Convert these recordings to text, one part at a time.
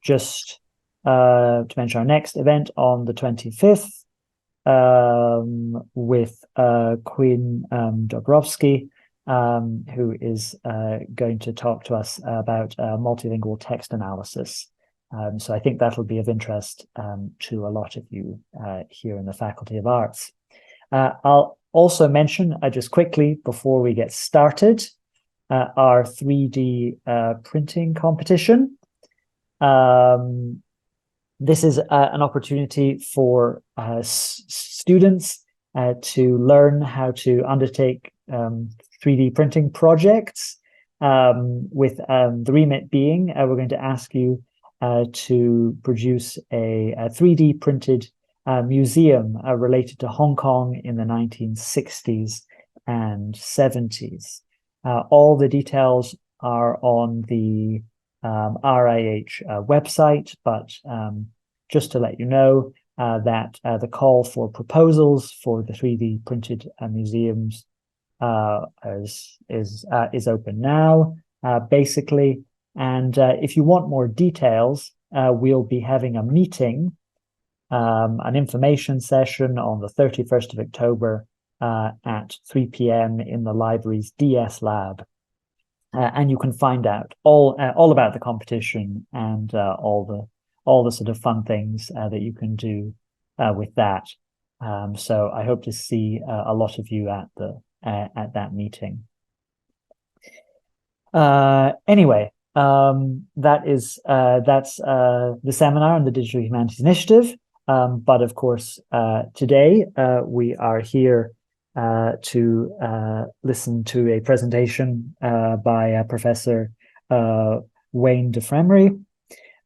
Just to mention our next event on the 25th with Quinn Dobrowski, who is going to talk to us about multilingual text analysis. So I think that'll be of interest to a lot of you here in the Faculty of Arts. I'll also mention just quickly before we get started our 3D printing competition. This is an opportunity for students to learn how to undertake 3D printing projects, with the remit being we're going to ask you to produce a 3D printed museum related to Hong Kong in the 1960s and 70s. All the details are on the RIH website, but just to let you know that the call for proposals for the 3D printed museums is open now, basically. And if you want more details, we'll be having a meeting, an information session on the 31st of October at 3 p.m. in the library's DS lab. And you can find out all about the competition and all the sort of fun things that you can do with that. So I hope to see a lot of you at that meeting. Anyway, that's the seminar on the Digital Humanities Initiative. But of course, today we are here to listen to a presentation by Professor Wayne de Fremery,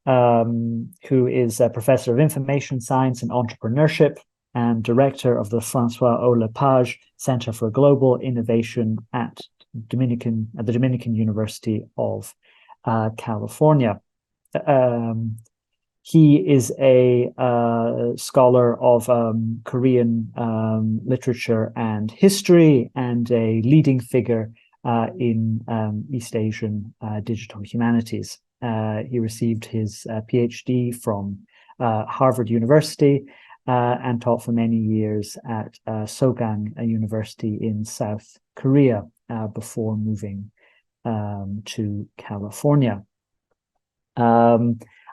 who is a professor of information science and entrepreneurship and director of the Françoise Lepage Center for Global Innovation at the Dominican University of California. He is a scholar of Korean literature and history and a leading figure in East Asian digital humanities. He received his PhD from Harvard University and taught for many years at Sogang University in South Korea before moving to California.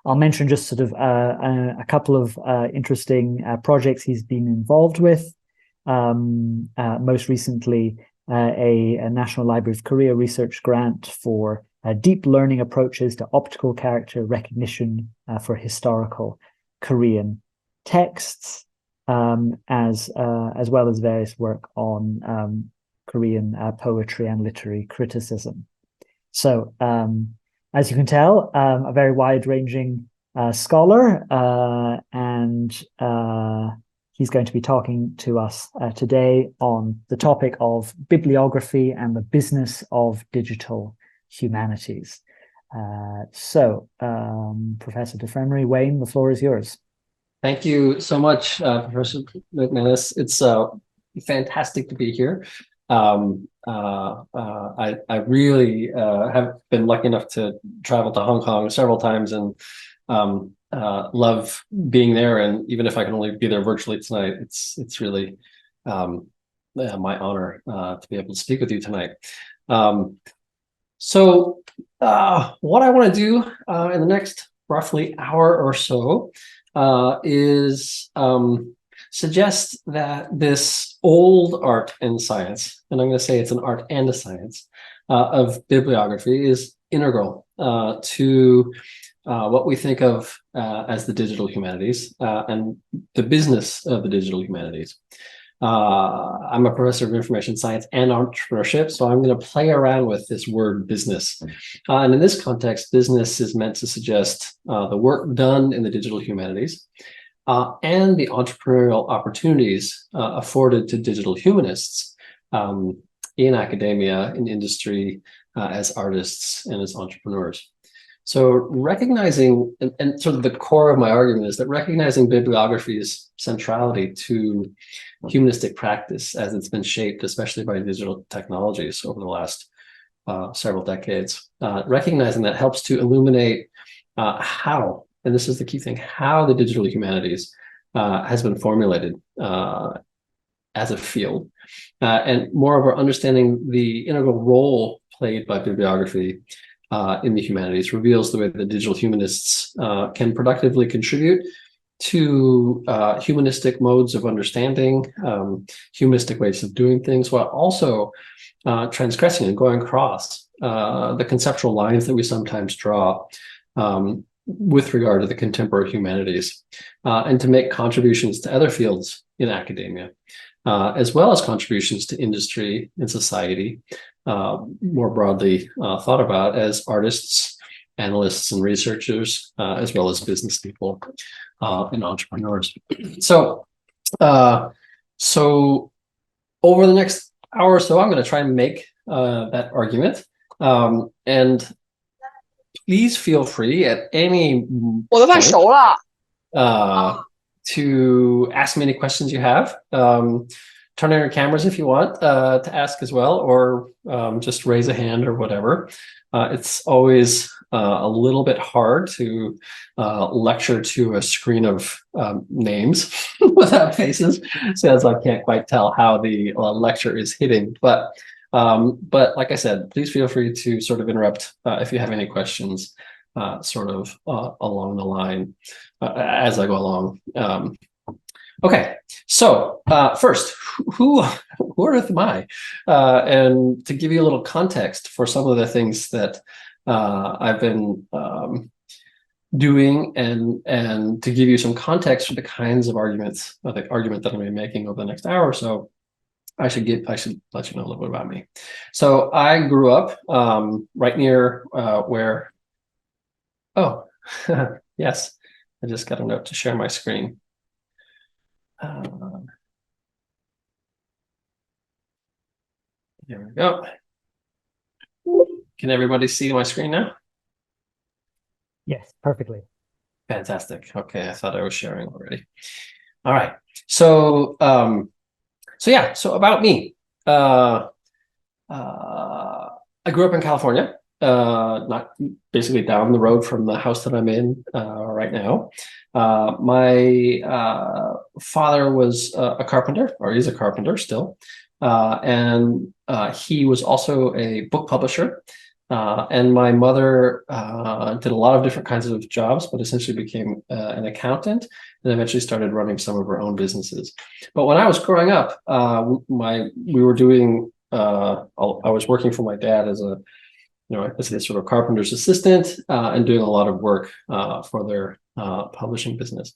I'll mention just sort of a couple of interesting projects he's been involved with. Most recently, a National Library of Korea research grant for deep learning approaches to optical character recognition for historical Korean texts, as well as various work on Korean poetry and literary criticism. So, as you can tell, a very wide-ranging scholar, and he's going to be talking to us today on the topic of bibliography and the business of digital humanities. So, Professor de Fremery, Wayne, the floor is yours. Thank you so much, Professor McManus. It's fantastic to be here. I really have been lucky enough to travel to Hong Kong several times and love being there. And even if I can only be there virtually tonight, it's really my honor to be able to speak with you tonight. So what I want to do in the next roughly hour or so is suggest that this old art and science, and I'm going to say it's an art and a science, of bibliography is integral to what we think of as the digital humanities and the business of the digital humanities. I'm a professor of information science and entrepreneurship, so I'm going to play around with this word business. And in this context, business is meant to suggest the work done in the digital humanities and the entrepreneurial opportunities afforded to digital humanists in academia, in industry, as artists and as entrepreneurs. So recognizing, and sort of the core of my argument is that recognizing bibliography's centrality to humanistic practice as it's been shaped, especially by digital technologies over the last several decades, recognizing that helps to illuminate how, and this is the key thing, how the digital humanities has been formulated as a field, and moreover, understanding the integral role played by bibliography in the humanities reveals the way that digital humanists can productively contribute to humanistic modes of understanding, humanistic ways of doing things, while also transgressing and going across the conceptual lines that we sometimes draw with regard to the contemporary humanities, and to make contributions to other fields in academia, as well as contributions to industry and society, more broadly thought about as artists, analysts, and researchers, as well as business people and entrepreneurs. So, so over the next hour or so, I'm going to try and make that argument. And please feel free at any point to ask me any questions you have. Turn on your cameras if you want to ask as well, or just raise a hand or whatever. It's always a little bit hard to lecture to a screen of names without faces, so as I can't quite tell how the lecture is hitting. But like I said, please feel free to sort of interrupt if you have any questions, sort of along the line as I go along. Okay, so first, who on earth am I? And to give you a little context for some of the things that I've been doing, and to give you some context for the kinds of arguments, or the argument that I'm going to be making over the next hour or so, I should let you know a little bit about me. So I grew up right near where, oh, yes, I just got a note to share my screen. Here we go. Can everybody see my screen now? Yes, perfectly. Fantastic. Okay, I thought I was sharing already. All right. So, so about me. I grew up in California, not basically down the road from the house that I'm in right now. My father was a carpenter, or is a carpenter still, and he was also a book publisher. And my mother did a lot of different kinds of jobs, but essentially became an accountant, and eventually started running some of her own businesses. But when I was growing up, we were doing. I was working for my dad as a, as a sort of carpenter's assistant, and doing a lot of work for their publishing business.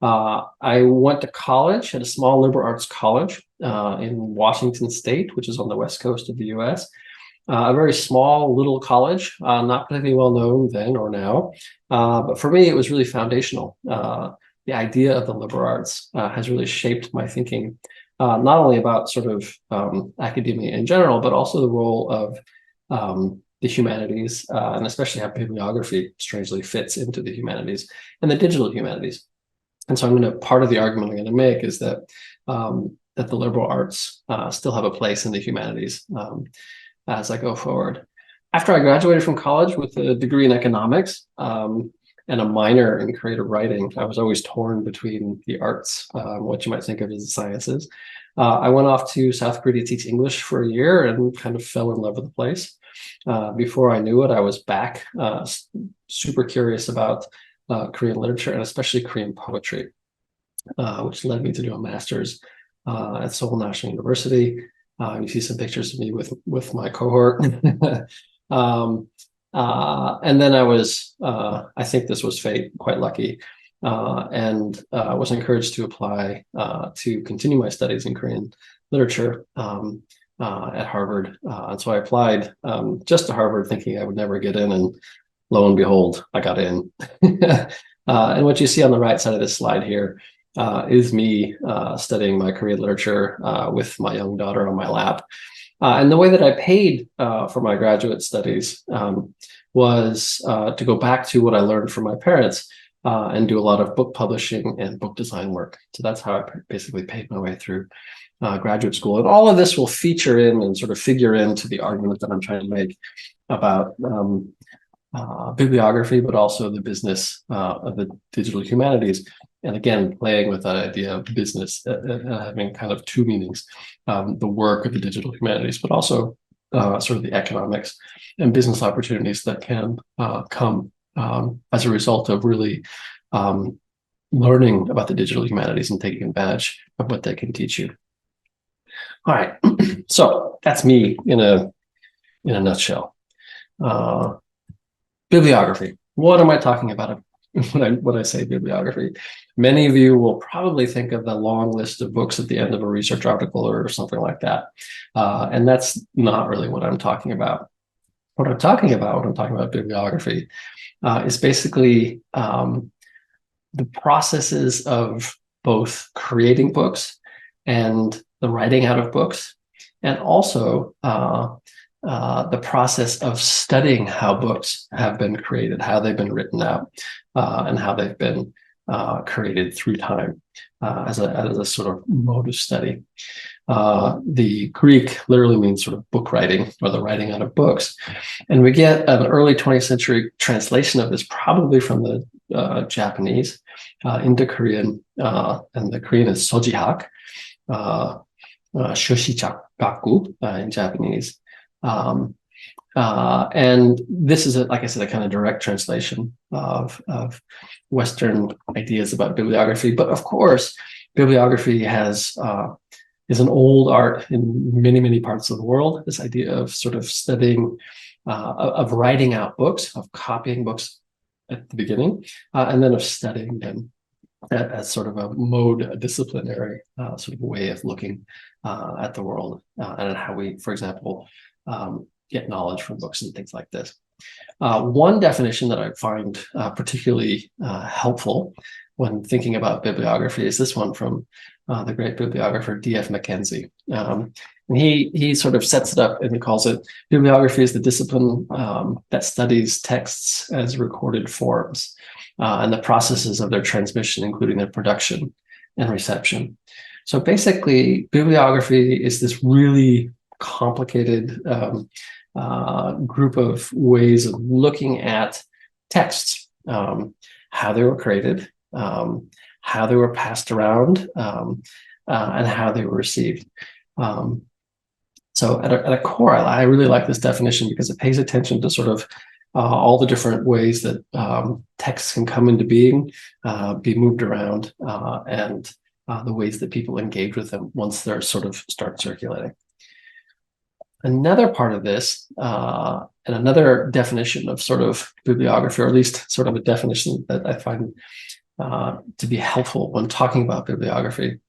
I went to college at a small liberal arts college in Washington State, which is on the west coast of the U.S. A very small little college, not particularly well known then or now, but for me it was really foundational. The idea of the liberal arts has really shaped my thinking, not only about sort of academia in general, but also the role of the humanities, and especially how bibliography strangely fits into the humanities and the digital humanities. And so part of the argument I'm going to make is that that the liberal arts still have a place in the humanities as I go forward. After I graduated from college with a degree in economics and a minor in creative writing, I was always torn between the arts, what you might think of as the sciences. I went off to South Korea to teach English for a year and kind of fell in love with the place. Before I knew it, I was back, super curious about Korean literature and especially Korean poetry, which led me to do a master's at Seoul National University. You see some pictures of me with my cohort. And then I was, I think this was fate, quite lucky, and was encouraged to apply to continue my studies in Korean literature at Harvard. And so I applied just to Harvard thinking I would never get in, and lo and behold, I got in. And what you see on the right side of this slide here is me studying my Korean literature with my young daughter on my lap. And the way that I paid for my graduate studies was to go back to what I learned from my parents, and do a lot of book publishing and book design work. So that's how I basically paid my way through graduate school. And all of this will feature in and sort of figure into the argument that I'm trying to make about bibliography, but also the business of the digital humanities. And again, playing with that idea of business having kind of two meanings, the work of the digital humanities, but also sort of the economics and business opportunities that can come as a result of really learning about the digital humanities and taking advantage of what they can teach you. All right, so that's me in a nutshell. Bibliography. What am I talking about when I say bibliography? Many of you will probably think of the long list of books at the end of a research article or something like that. And that's not really what I'm talking about. What I'm talking about when I'm talking about bibliography is basically the processes of both creating books and the writing out of books, and also the process of studying how books have been created, how they've been written out, and how they've been created through time as a sort of mode of study. The Greek literally means sort of book writing, or the writing out of books. And we get an early 20th century translation of this, probably from the Japanese into Korean, and the Korean is sojihak, shoshichagaku in Japanese. And this is, like I said, a kind of direct translation of Western ideas about bibliography. But of course, bibliography is an old art in many parts of the world. This idea of sort of studying, of writing out books, of copying books at the beginning, and then of studying them as sort of a mode, a disciplinary sort of way of looking at the world, and how we, for example, get knowledge from books and things like this. One definition that I find particularly helpful when thinking about bibliography is this one from the great bibliographer D.F. Mackenzie. And he sort of sets it up and he calls it, bibliography is the discipline that studies texts as recorded forms and the processes of their transmission, including their production and reception. So basically, bibliography is this really complicated group of ways of looking at texts, how they were created, how they were passed around, and how they were received. So at a core, I really like this definition because it pays attention to sort of all the different ways that texts can come into being, be moved around, and the ways that people engage with them once they're sort of start circulating. Another part of this, and another definition of sort of bibliography, or at least sort of a definition that I find to be helpful when talking about bibliography,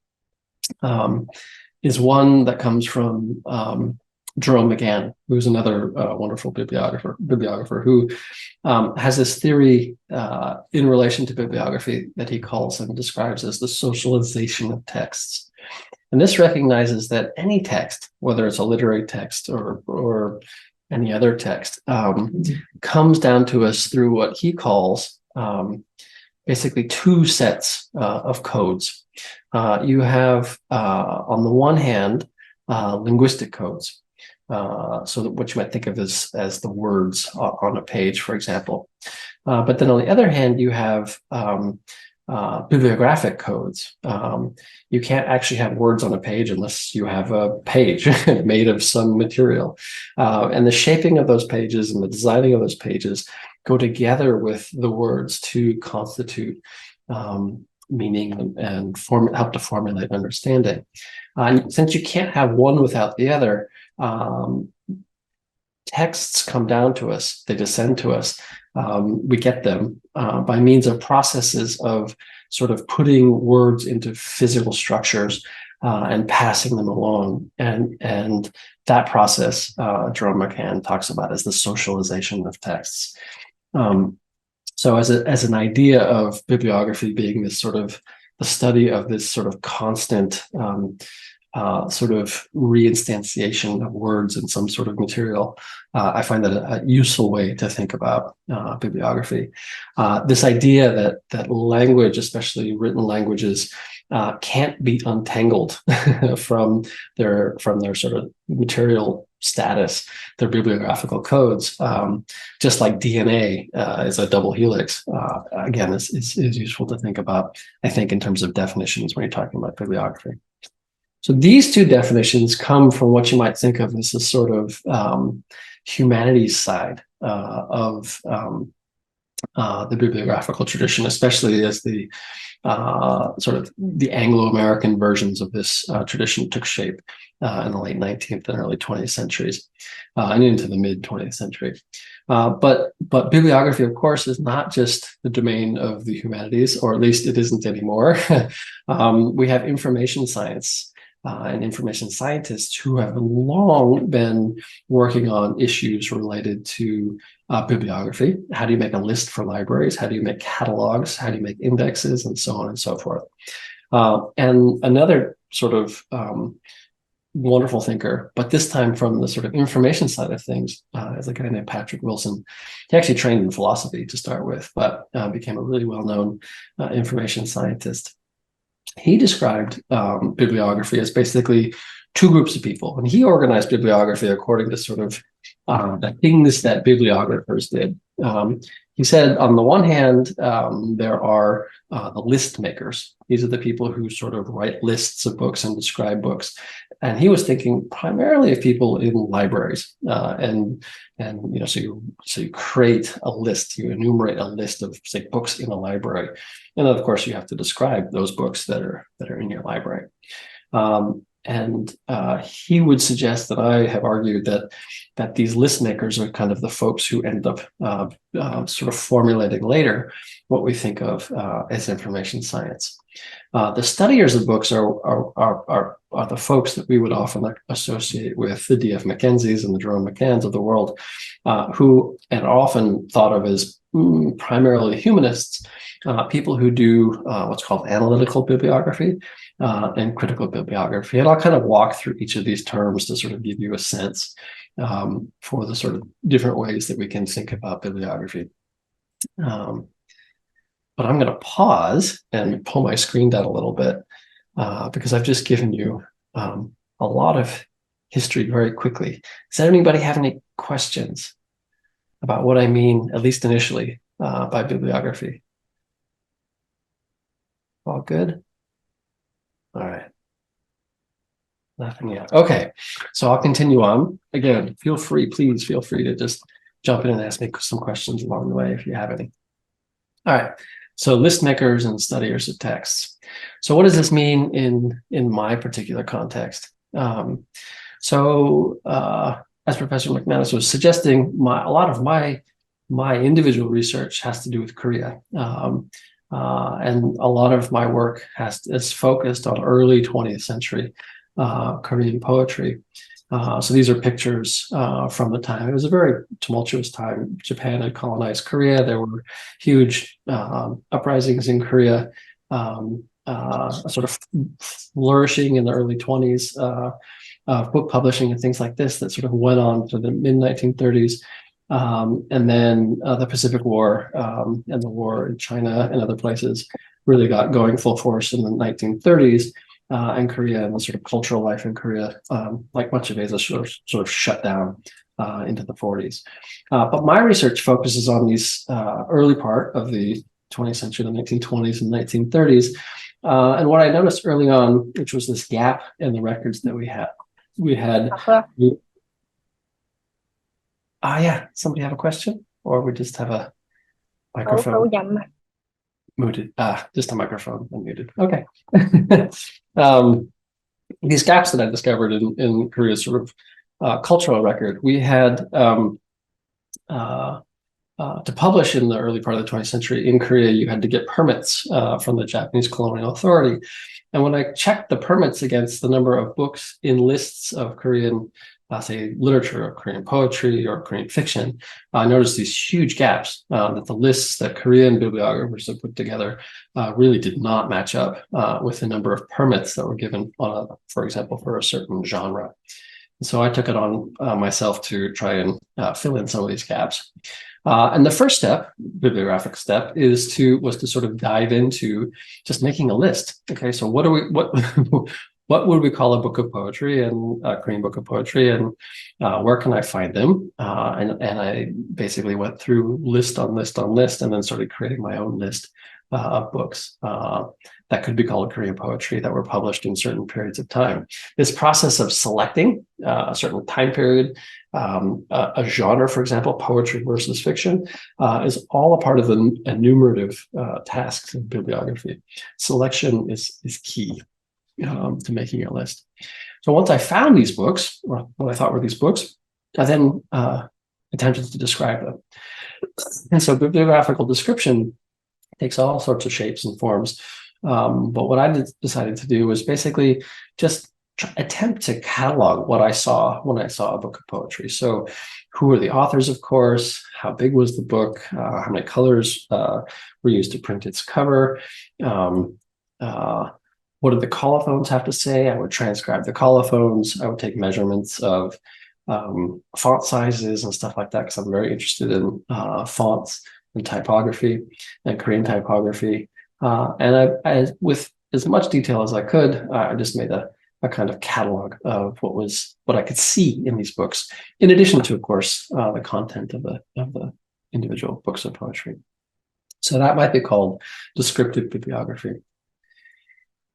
is one that comes from Jerome McGann, who's another wonderful bibliographer who has this theory in relation to bibliography that he calls and describes as the socialization of texts. And this recognizes that any text, whether it's a literary text or any other text, comes down to us through what he calls basically two sets of codes. You have, on the one hand, linguistic codes. So that what you might think of as the words on a page, for example. But then on the other hand, you have bibliographic codes. You can't actually have words on a page unless you have a page made of some material. And the shaping of those pages and the designing of those pages go together with the words to constitute meaning and help to formulate understanding. And since you can't have one without the other, texts come down to us, they descend to us. We get them by means of processes of sort of putting words into physical structures and passing them along. And that process, Jerome McGann talks about as the socialization of texts. So as an idea of bibliography being this sort of the study of this sort of constant sort of reinstantiation of words in some sort of material. I find that a useful way to think about bibliography. This idea that language, especially written languages, can't be untangled from their sort of material status, their bibliographical codes, just like DNA is a double helix. Again, is useful to think about, I think, in terms of definitions when you're talking about bibliography. So these two definitions come from what you might think of as a sort of humanities side of the bibliographical tradition, especially as the sort of the Anglo-American versions of this tradition took shape in the late 19th and early 20th centuries, and into the mid 20th century. But bibliography, of course, is not just the domain of the humanities, or at least it isn't anymore. We have information science and information scientists who have long been working on issues related to bibliography. How do you make a list for libraries? How do you make catalogs? How do you make indexes? And so on and so forth. And another sort of wonderful thinker, but this time from the sort of information side of things, is a guy named Patrick Wilson. He actually trained in philosophy to start with, but became a really well-known information scientist. He described bibliography as basically two groups of people, and he organized bibliography according to sort of the things that bibliographers did. He said, on the one hand, there are the list makers. These are the people who sort of write lists of books and describe books. And he was thinking primarily of people in libraries. And you know, so you create a list, you enumerate a list of, say, books in a library. And then, of course, you have to describe those books that are in your library. And he would suggest that I have argued that these list makers are kind of the folks who end up sort of formulating later what we think of as information science. The studiers of books are the folks that we would often associate with the D.F. Mackenzies and the Jerome McCanns of the world, who are often thought of as primarily humanists, people who do what's called analytical bibliography and critical bibliography. And I'll kind of walk through each of these terms to sort of give you a sense for the sort of different ways that we can think about bibliography. But I'm going to pause and pull my screen down a little bit because I've just given you a lot of history very quickly. Does anybody have any questions about what I mean, at least initially, by bibliography? All good? All right. Nothing yet. Okay, so I'll continue on. Again, please feel free to just jump in and ask me some questions along the way if you have any. All right, so list makers and studiers of texts. So what does this mean in my particular context? As Professor McManus was suggesting, a lot of my individual research has to do with Korea. And a lot of my work is focused on early 20th century Korean poetry. So these are pictures from the time. It was a very tumultuous time. Japan had colonized Korea. There were huge uprisings in Korea, sort of flourishing in the early 20s of book publishing and things like this that sort of went on to the mid-1930s. And then the Pacific War and the war in China and other places really got going full force in the 1930s. And Korea and the sort of cultural life in Korea, like much of Asia, sort of shut down into the 40s. But my research focuses on these early part of the 20th century, the 1920s and 1930s. And what I noticed early on, which was this gap in the records that we had. Yeah, somebody have a question? Or we just have a microphone? Muted. Just a microphone unmuted. Okay. These gaps that I discovered in Korea's sort of cultural record, we had to publish in the early part of the 20th century in Korea, you had to get permits from the Japanese colonial authority. And when I checked the permits against the number of books in lists of Korean say, literature or Korean poetry or Korean fiction, I noticed these huge gaps that the lists that Korean bibliographers have put together really did not match up with the number of permits that were given, for example, for a certain genre. And so I took it on myself to try and fill in some of these gaps. And the first step, bibliographic step, was to sort of dive into just making a list. Okay, so what what would we call a book of poetry, and a Korean book of poetry, and where can I find them? And I basically went through list on list on list, and then started creating my own list of books that could be called Korean poetry that were published in certain periods of time. This process of selecting a certain time period, a genre, for example, poetry versus fiction, is all a part of the enumerative tasks of bibliography. Selection is key to making a list. So once I found these books, or what I thought were these books, I then attempted to describe them. And so bibliographical description takes all sorts of shapes and forms. But what I decided to do was basically just attempt to catalog what I saw when I saw a book of poetry. So who were the authors, of course, how big was the book, how many colors were used to print its cover, what did the colophons have to say? I would transcribe the colophons. I would take measurements of font sizes and stuff like that, because I'm very interested in fonts and typography and Korean typography. And I, with as much detail as I could, I just made a kind of catalog of what I could see in these books, in addition to, of course, the content of the individual books of poetry. So that might be called descriptive bibliography.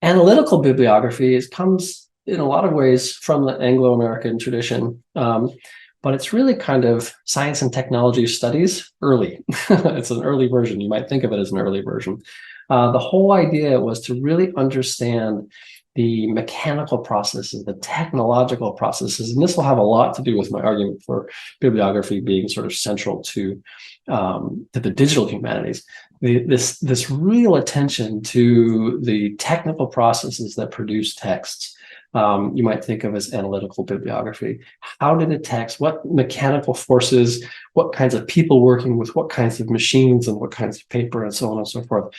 Analytical bibliography comes in a lot of ways from the Anglo-American tradition, but it's really kind of science and technology studies early. It's an early version. You might think of it as an early version. The whole idea was to really understand the mechanical processes, the technological processes, and this will have a lot to do with my argument for bibliography being sort of central to the digital humanities. This real attention to the technical processes that produce texts. You might think of as analytical bibliography. How did a text, what mechanical forces, what kinds of people working with what kinds of machines and what kinds of paper and so on and so forth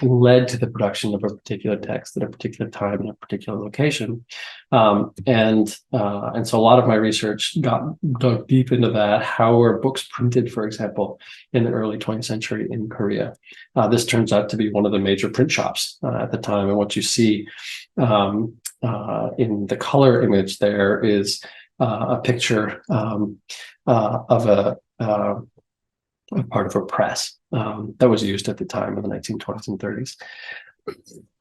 led to the production of a particular text at a particular time in a particular location. And so a lot of my research dug deep into that. How were books printed, for example, in the early 20th century in Korea? This turns out to be one of the major print shops at the time. And what you see in the color image there is a picture of a part of a press that was used at the time in the 1920s and 30s.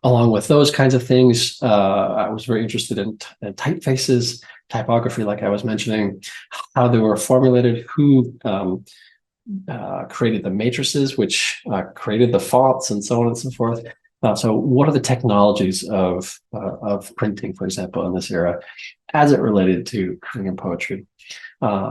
Along with those kinds of things, I was very interested in typefaces, typography, like I was mentioning, how they were formulated, who created the matrices, which created the fonts, and so on and so forth. So what are the technologies of printing, for example, in this era, as it related to Korean poetry?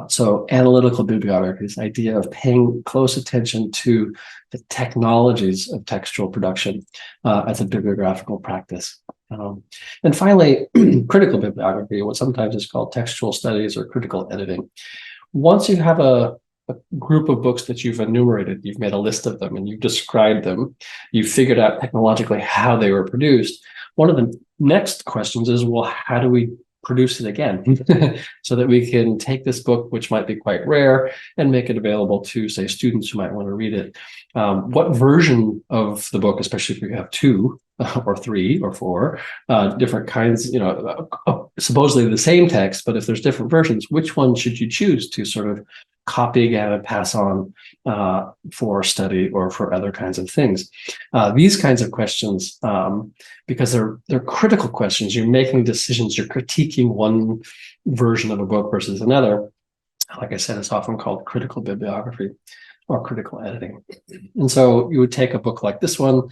So analytical bibliography, this idea of paying close attention to the technologies of textual production as a bibliographical practice. And finally, critical bibliography, what sometimes is called textual studies or critical editing. Once you have a group of books that you've enumerated, you've made a list of them and you've described them, you've figured out technologically how they were produced. One of the next questions is, well, how do we produce it again so that we can take this book, which might be quite rare, and make it available to, say, students who might want to read it? What version of the book, especially if you have 2 or 3 or 4 different kinds, supposedly the same text, but if there's different versions, which one should you choose to sort of copy again and pass on for study or for other kinds of things? These kinds of questions, because they're critical questions, you're making decisions, you're critiquing one version of a book versus another. Like I said, it's often called critical bibliography or critical editing. And so you would take a book like this one,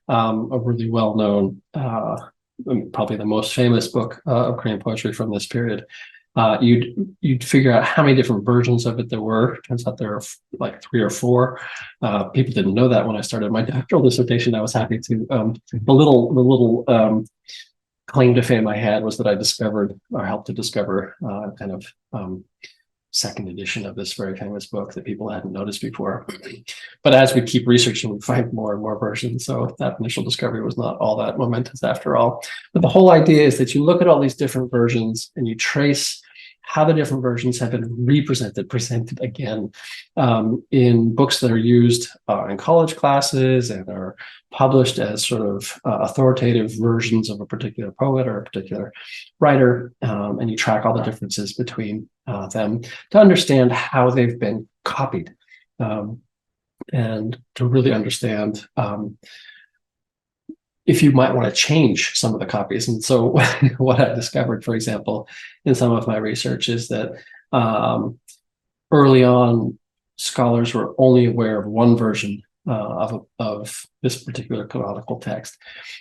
a really well-known, probably the most famous book of Korean poetry from this period. You'd figure out how many different versions of it there were. Turns out there are like 3 or 4. People didn't know that when I started my doctoral dissertation. I was happy to the little claim to fame I had was that I discovered, or helped to discover, kind of second edition of this very famous book that people hadn't noticed before. But as we keep researching, we find more and more versions. So that initial discovery was not all that momentous after all. But the whole idea is that you look at all these different versions and you trace how the different versions have been presented again, in books that are used in college classes and are published as sort of authoritative versions of a particular poet or a particular writer, and you track all the differences between them to understand how they've been copied, and to really understand if you might want to change some of the copies. And so what I discovered, for example, in some of my research is that early on, scholars were only aware of one version of this particular canonical text.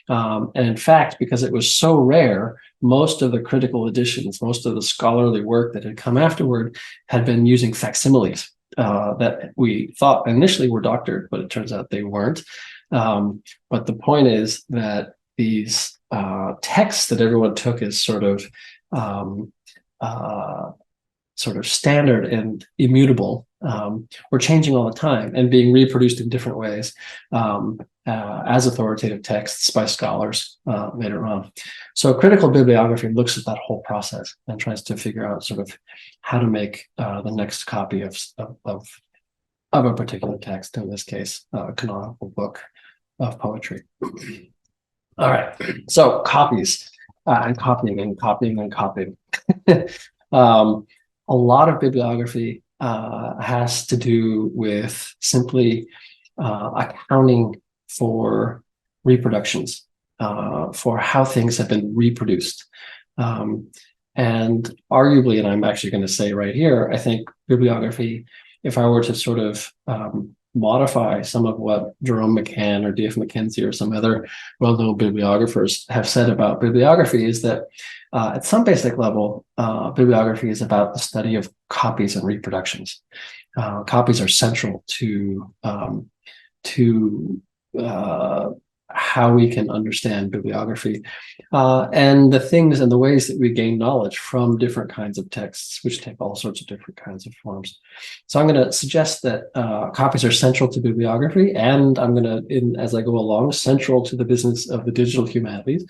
And in fact, because it was so rare, most of the critical editions, most of the scholarly work that had come afterward had been using facsimiles that we thought initially were doctored, but it turns out they weren't. But the point is that these texts that everyone took as sort of standard and immutable were changing all the time and being reproduced in different ways as authoritative texts by scholars later on. So critical bibliography looks at that whole process and tries to figure out sort of how to make the next copy of a particular text, in this case, a canonical book of poetry. All right, so copies and copying and copying and copying. A lot of bibliography has to do with simply accounting for reproductions, for how things have been reproduced. And arguably, and I'm actually going to say right here, I think bibliography, if I were to sort of modify some of what Jerome McCann or D.F. Mackenzie or some other well-known bibliographers have said about bibliography, is that at some basic level, bibliography is about the study of copies and reproductions. Copies are central to how we can understand bibliography, and the things and the ways that we gain knowledge from different kinds of texts, which take all sorts of different kinds of forms. So I'm going to suggest that copies are central to bibliography, and I'm going to, as I go along, central to the business of the digital humanities,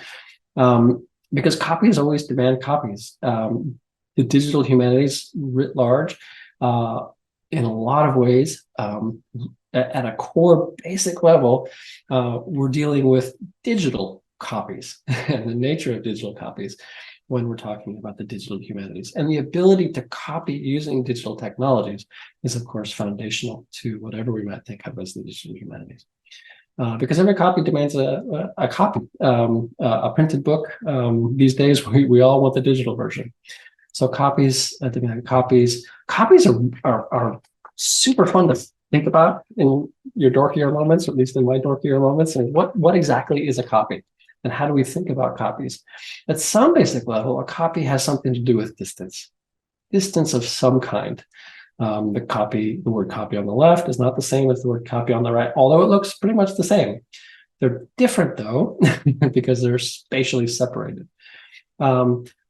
because copies always demand copies. The digital humanities writ large, in a lot of ways, at a core basic level, we're dealing with digital copies and the nature of digital copies when we're talking about the digital humanities. And the ability to copy using digital technologies is, of course, foundational to whatever we might think of as the digital humanities. Because every copy demands a copy, a printed book. These days, we all want the digital version. So copies demand copies. Copies are super fun to think about in your dorkier moments, or at least in my dorkier moments. And what exactly is a copy? And how do we think about copies? At some basic level, a copy has something to do with distance of some kind. The word copy on the left is not the same as the word copy on the right, although it looks pretty much the same. They're different, though, because they're spatially separated.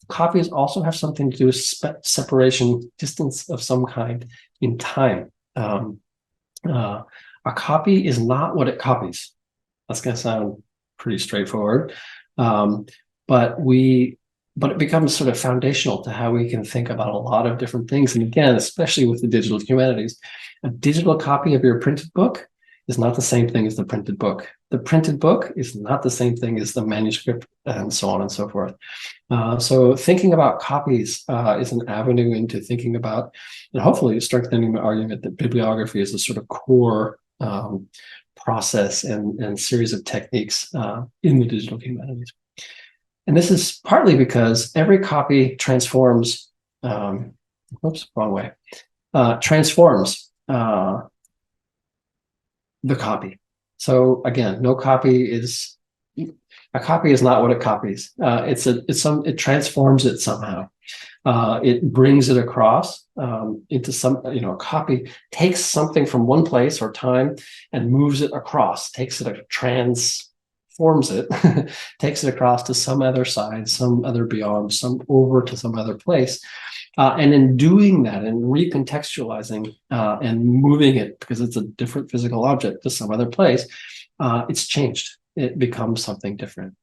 Copies also have something to do with separation, distance of some kind in time. A copy is not what it copies. That's going to sound pretty straightforward, but it becomes sort of foundational to how we can think about a lot of different things. And again, especially with the digital humanities, a digital copy of your printed book is not the same thing as the printed book. The printed book is not the same thing as the manuscript, and so on and so forth. So thinking about copies is an avenue into thinking about, and hopefully strengthening the argument that bibliography is a sort of core process and series of techniques in the digital humanities. And this is partly because every copy transforms, transforms the copy. So again, a copy is not what it copies. It transforms it somehow. It brings it across into some, a copy takes something from one place or time and moves it across, takes it, forms it, takes it across to some other side, some other beyond, some over to some other place. And in doing that and recontextualizing and moving it, because it's a different physical object, to some other place, it's changed. It becomes something different.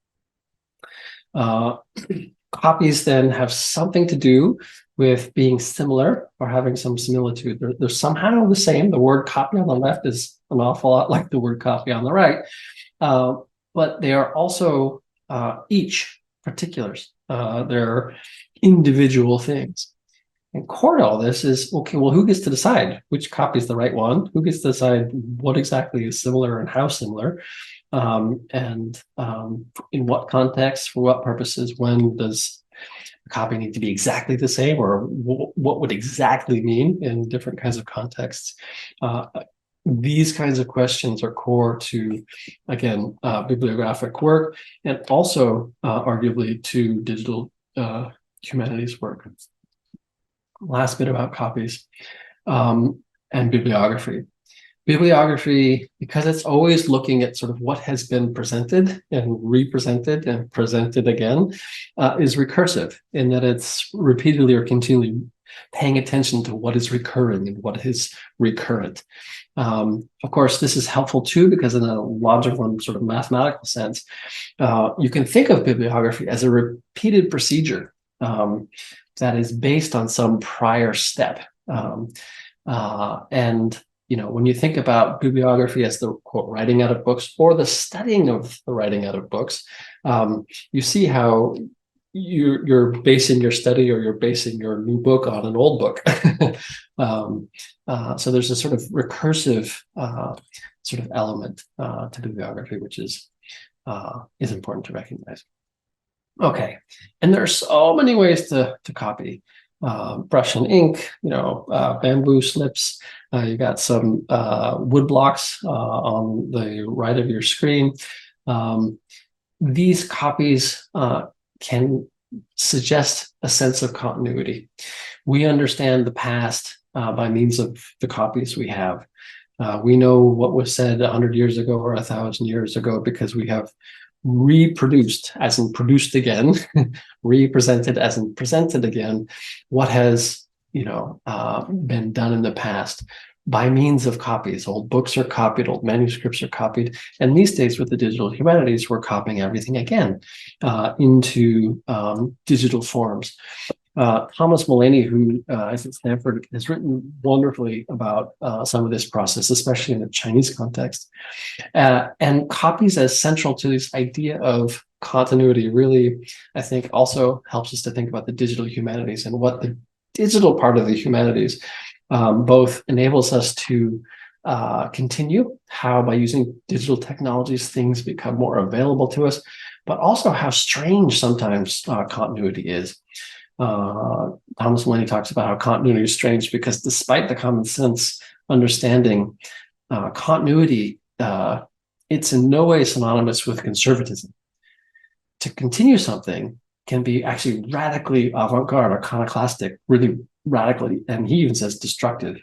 Copies then have something to do with being similar or having some similitude. They're somehow the same. The word copy on the left is an awful lot like the word copy on the right, but they are also each particulars. They're individual things. And core to all this is, okay, well, who gets to decide which copy is the right one? Who gets to decide what exactly is similar and how similar? And in what context, for what purposes, when does a copy need to be exactly the same, or what would exactly mean in different kinds of contexts? These kinds of questions are core to, again, bibliographic work, and also arguably to digital humanities work. Last bit about copies and bibliography. Bibliography, because it's always looking at sort of what has been presented and represented and presented again, is recursive in that it's repeatedly or continually paying attention to what is recurring and what is recurrent. Of course, this is helpful too, because in a logical and sort of mathematical sense, you can think of bibliography as a repeated procedure that is based on some prior step. And you know, when you think about bibliography as the quote writing out of books or the studying of the writing out of books, you see how you're basing your study or you're basing your new book on an old book. So there's a sort of recursive sort of element to bibliography, which is important to recognize. Okay, and there are so many ways to copy. Brush and ink, you know, bamboo slips. You got some wood blocks on the right of your screen. These copies can suggest a sense of continuity. We understand the past by means of the copies we have. We know what was said 100 years ago or 1,000 years ago because we have reproduced, as in produced again, represented as in presented again, what has, you know, been done in the past by means of copies. Old books are copied, old manuscripts are copied, and these days with the digital humanities, we're copying everything again into digital forms. Thomas Mullany, who is at Stanford, has written wonderfully about some of this process, especially in the Chinese context. And copies as central to this idea of continuity really, I think, also helps us to think about the digital humanities and what the digital part of the humanities both enables us to continue, how by using digital technologies things become more available to us, but also how strange sometimes continuity is. Thomas Mullany talks about how continuity is strange because despite the common sense understanding, continuity, it's in no way synonymous with conservatism. To continue something can be actually radically avant-garde, iconoclastic, really radically, and he even says destructive.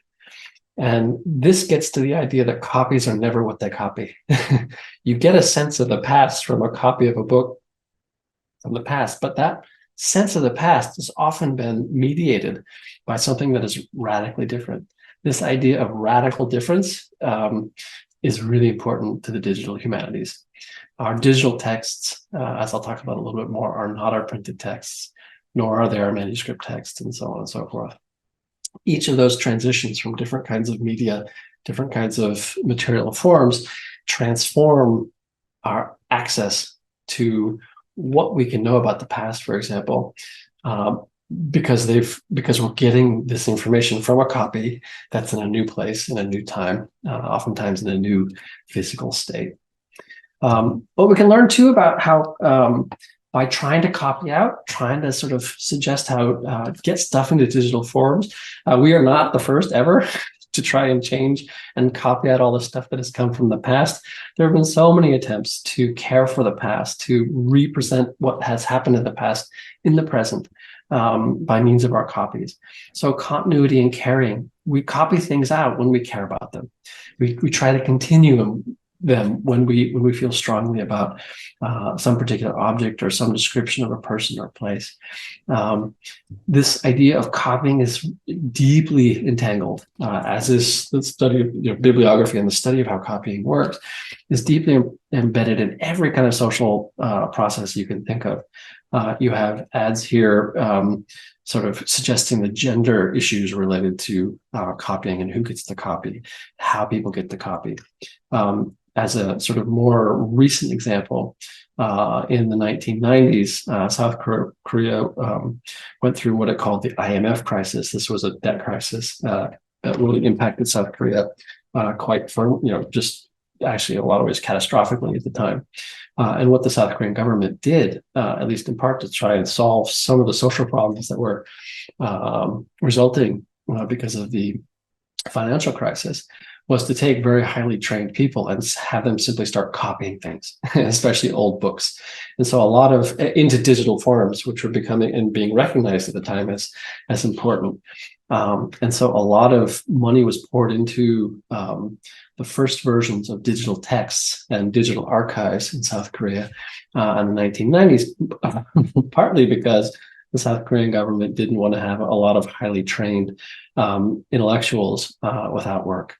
And this gets to the idea that copies are never what they copy. You get a sense of the past from a copy of a book from the past, but that sense of the past has often been mediated by something that is radically different. This idea of radical difference is really important to the digital humanities. Our digital texts, as I'll talk about a little bit more, are not our printed texts, nor are they our manuscript texts, and so on and so forth. Each of those transitions from different kinds of media, different kinds of material forms, transform our access to what we can know about the past, for example, because we're getting this information from a copy that's in a new place, in a new time, oftentimes in a new physical state. But we can learn too about how by trying to copy out, trying to sort of suggest how get stuff into digital forms, we are not the first ever to try and change and copy out all the stuff that has come from the past. There have been so many attempts to care for the past, to represent what has happened in the past in the present by means of our copies. So continuity and caring, we copy things out when we care about them. We try to continue them them when we feel strongly about some particular object or some description of a person or place. This idea of copying is deeply entangled, as is the study of bibliography, and the study of how copying works is deeply embedded in every kind of social process you can think of. You have ads here sort of suggesting the gender issues related to copying and who gets the copy, how people get the copy. As a sort of more recent example, in the 1990s, South Korea went through what it called the IMF crisis. This was a debt crisis that really impacted South Korea quite firm, just actually in a lot of ways catastrophically at the time. And what the South Korean government did, at least in part, to try and solve some of the social problems that were resulting because of the financial crisis, was to take very highly trained people and have them simply start copying things, especially old books. And so a lot of into digital forms, which were becoming and being recognized at the time as important. And so a lot of money was poured into the first versions of digital texts and digital archives in South Korea in the 1990s, partly because the South Korean government didn't want to have a lot of highly trained intellectuals without work.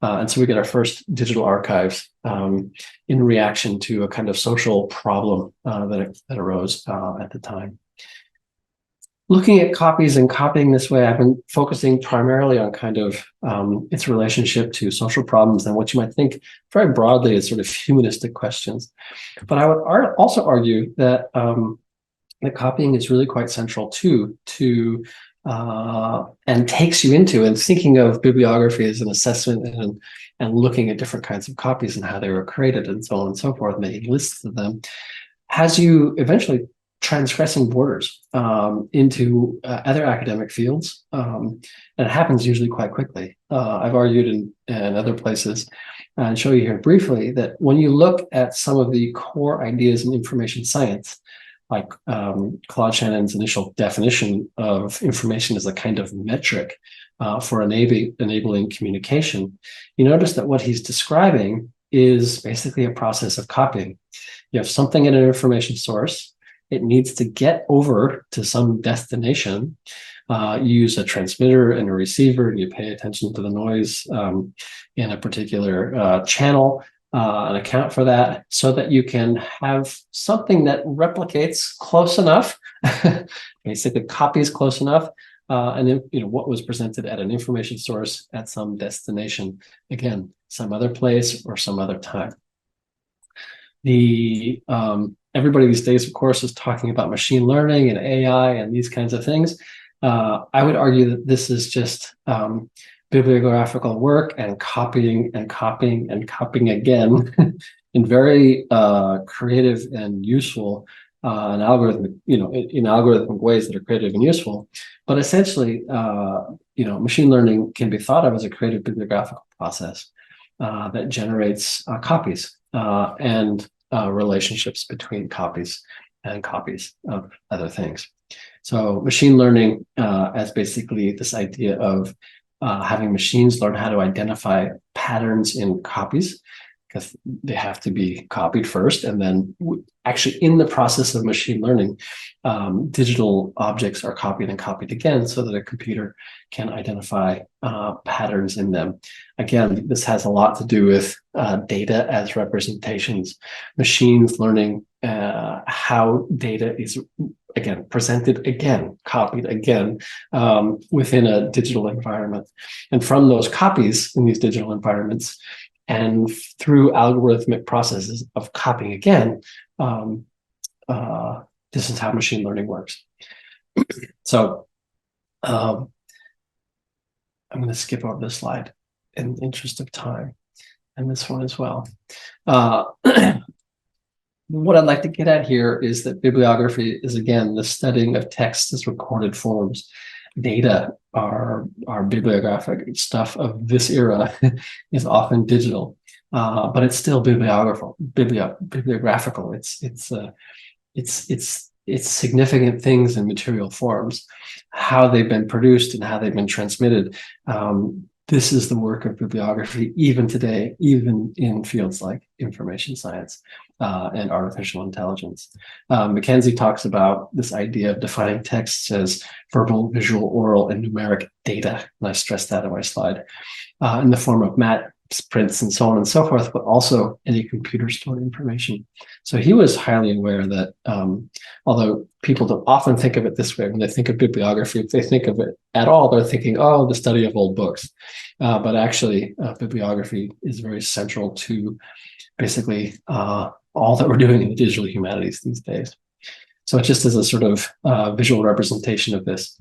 And so we get our first digital archives in reaction to a kind of social problem that arose at the time. Looking at copies and copying this way, I've been focusing primarily on kind of its relationship to social problems and what you might think very broadly as sort of humanistic questions. But I would also argue that that copying is really quite central too to and takes you into, and thinking of bibliography as an assessment and looking at different kinds of copies and how they were created and so on and so forth, making lists of them, has you eventually transgressing borders into other academic fields, and it happens usually quite quickly. I've argued in other places, and show you here briefly, that when you look at some of the core ideas in information science, like Claude Shannon's initial definition of information as a kind of metric for enabling communication, you notice that what he's describing is basically a process of copying. You have something in an information source, it needs to get over to some destination. You use a transmitter and a receiver, and you pay attention to the noise in a particular channel, and account for that, so that you can have something that replicates close enough, basically copies close enough, and then, what was presented at an information source at some destination, again, some other place or some other time. Everybody these days, of course, is talking about machine learning and AI and these kinds of things. I would argue that this is just bibliographical work and copying and copying and copying again in very creative and useful and algorithmic, in algorithmic ways that are creative and useful. But essentially, machine learning can be thought of as a creative bibliographical process that generates copies and relationships between copies and copies of other things. So machine learning as basically this idea of having machines learn how to identify patterns in copies, because they have to be copied first. And then actually in the process of machine learning, digital objects are copied and copied again so that a computer can identify patterns in them. Again, this has a lot to do with data as representations, machines learning how data is again presented again, copied again within a digital environment. And from those copies in these digital environments, and through algorithmic processes of copying again, this is how machine learning works. So I'm going to skip over this slide in the interest of time, and this one as well. What I'd like to get at here is that bibliography is, again, the studying of text as recorded forms. Data, our bibliographic stuff of this era is often digital, but it's still bibliographical. It's significant things in material forms, how they've been produced and how they've been transmitted. this is the work of bibliography, even today, even in fields like information science and artificial intelligence. Mackenzie talks about this idea of defining texts as verbal, visual, oral, and numeric data. And I stressed that on my slide in the form of maps, prints, and so on and so forth, but also any computer stored information. So he was highly aware that although people don't often think of it this way, when they think of bibliography, if they think of it at all, they're thinking, oh, the study of old books. But actually, bibliography is very central to basically all that we're doing in the digital humanities these days. So just as a sort of visual representation of this,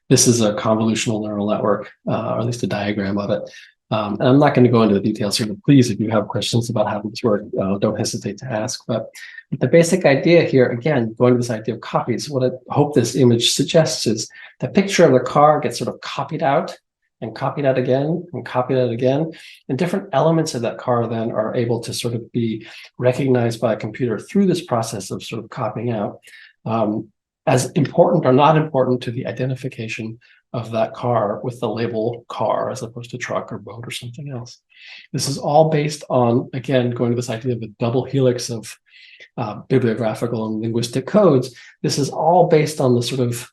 this is a convolutional neural network, or at least a diagram of it. And I'm not going to go into the details here, but please, if you have questions about how this works, don't hesitate to ask. But the basic idea here, again, going to this idea of copies, what I hope this image suggests is the picture of the car gets sort of copied out and copied out again and copied out again. And different elements of that car then are able to sort of be recognized by a computer through this process of sort of copying out as important or not important to the identification of that car with the label car as opposed to truck or boat or something else. This is all based on, again, going to this idea of a double helix of bibliographical and linguistic codes. This is all based on the sort of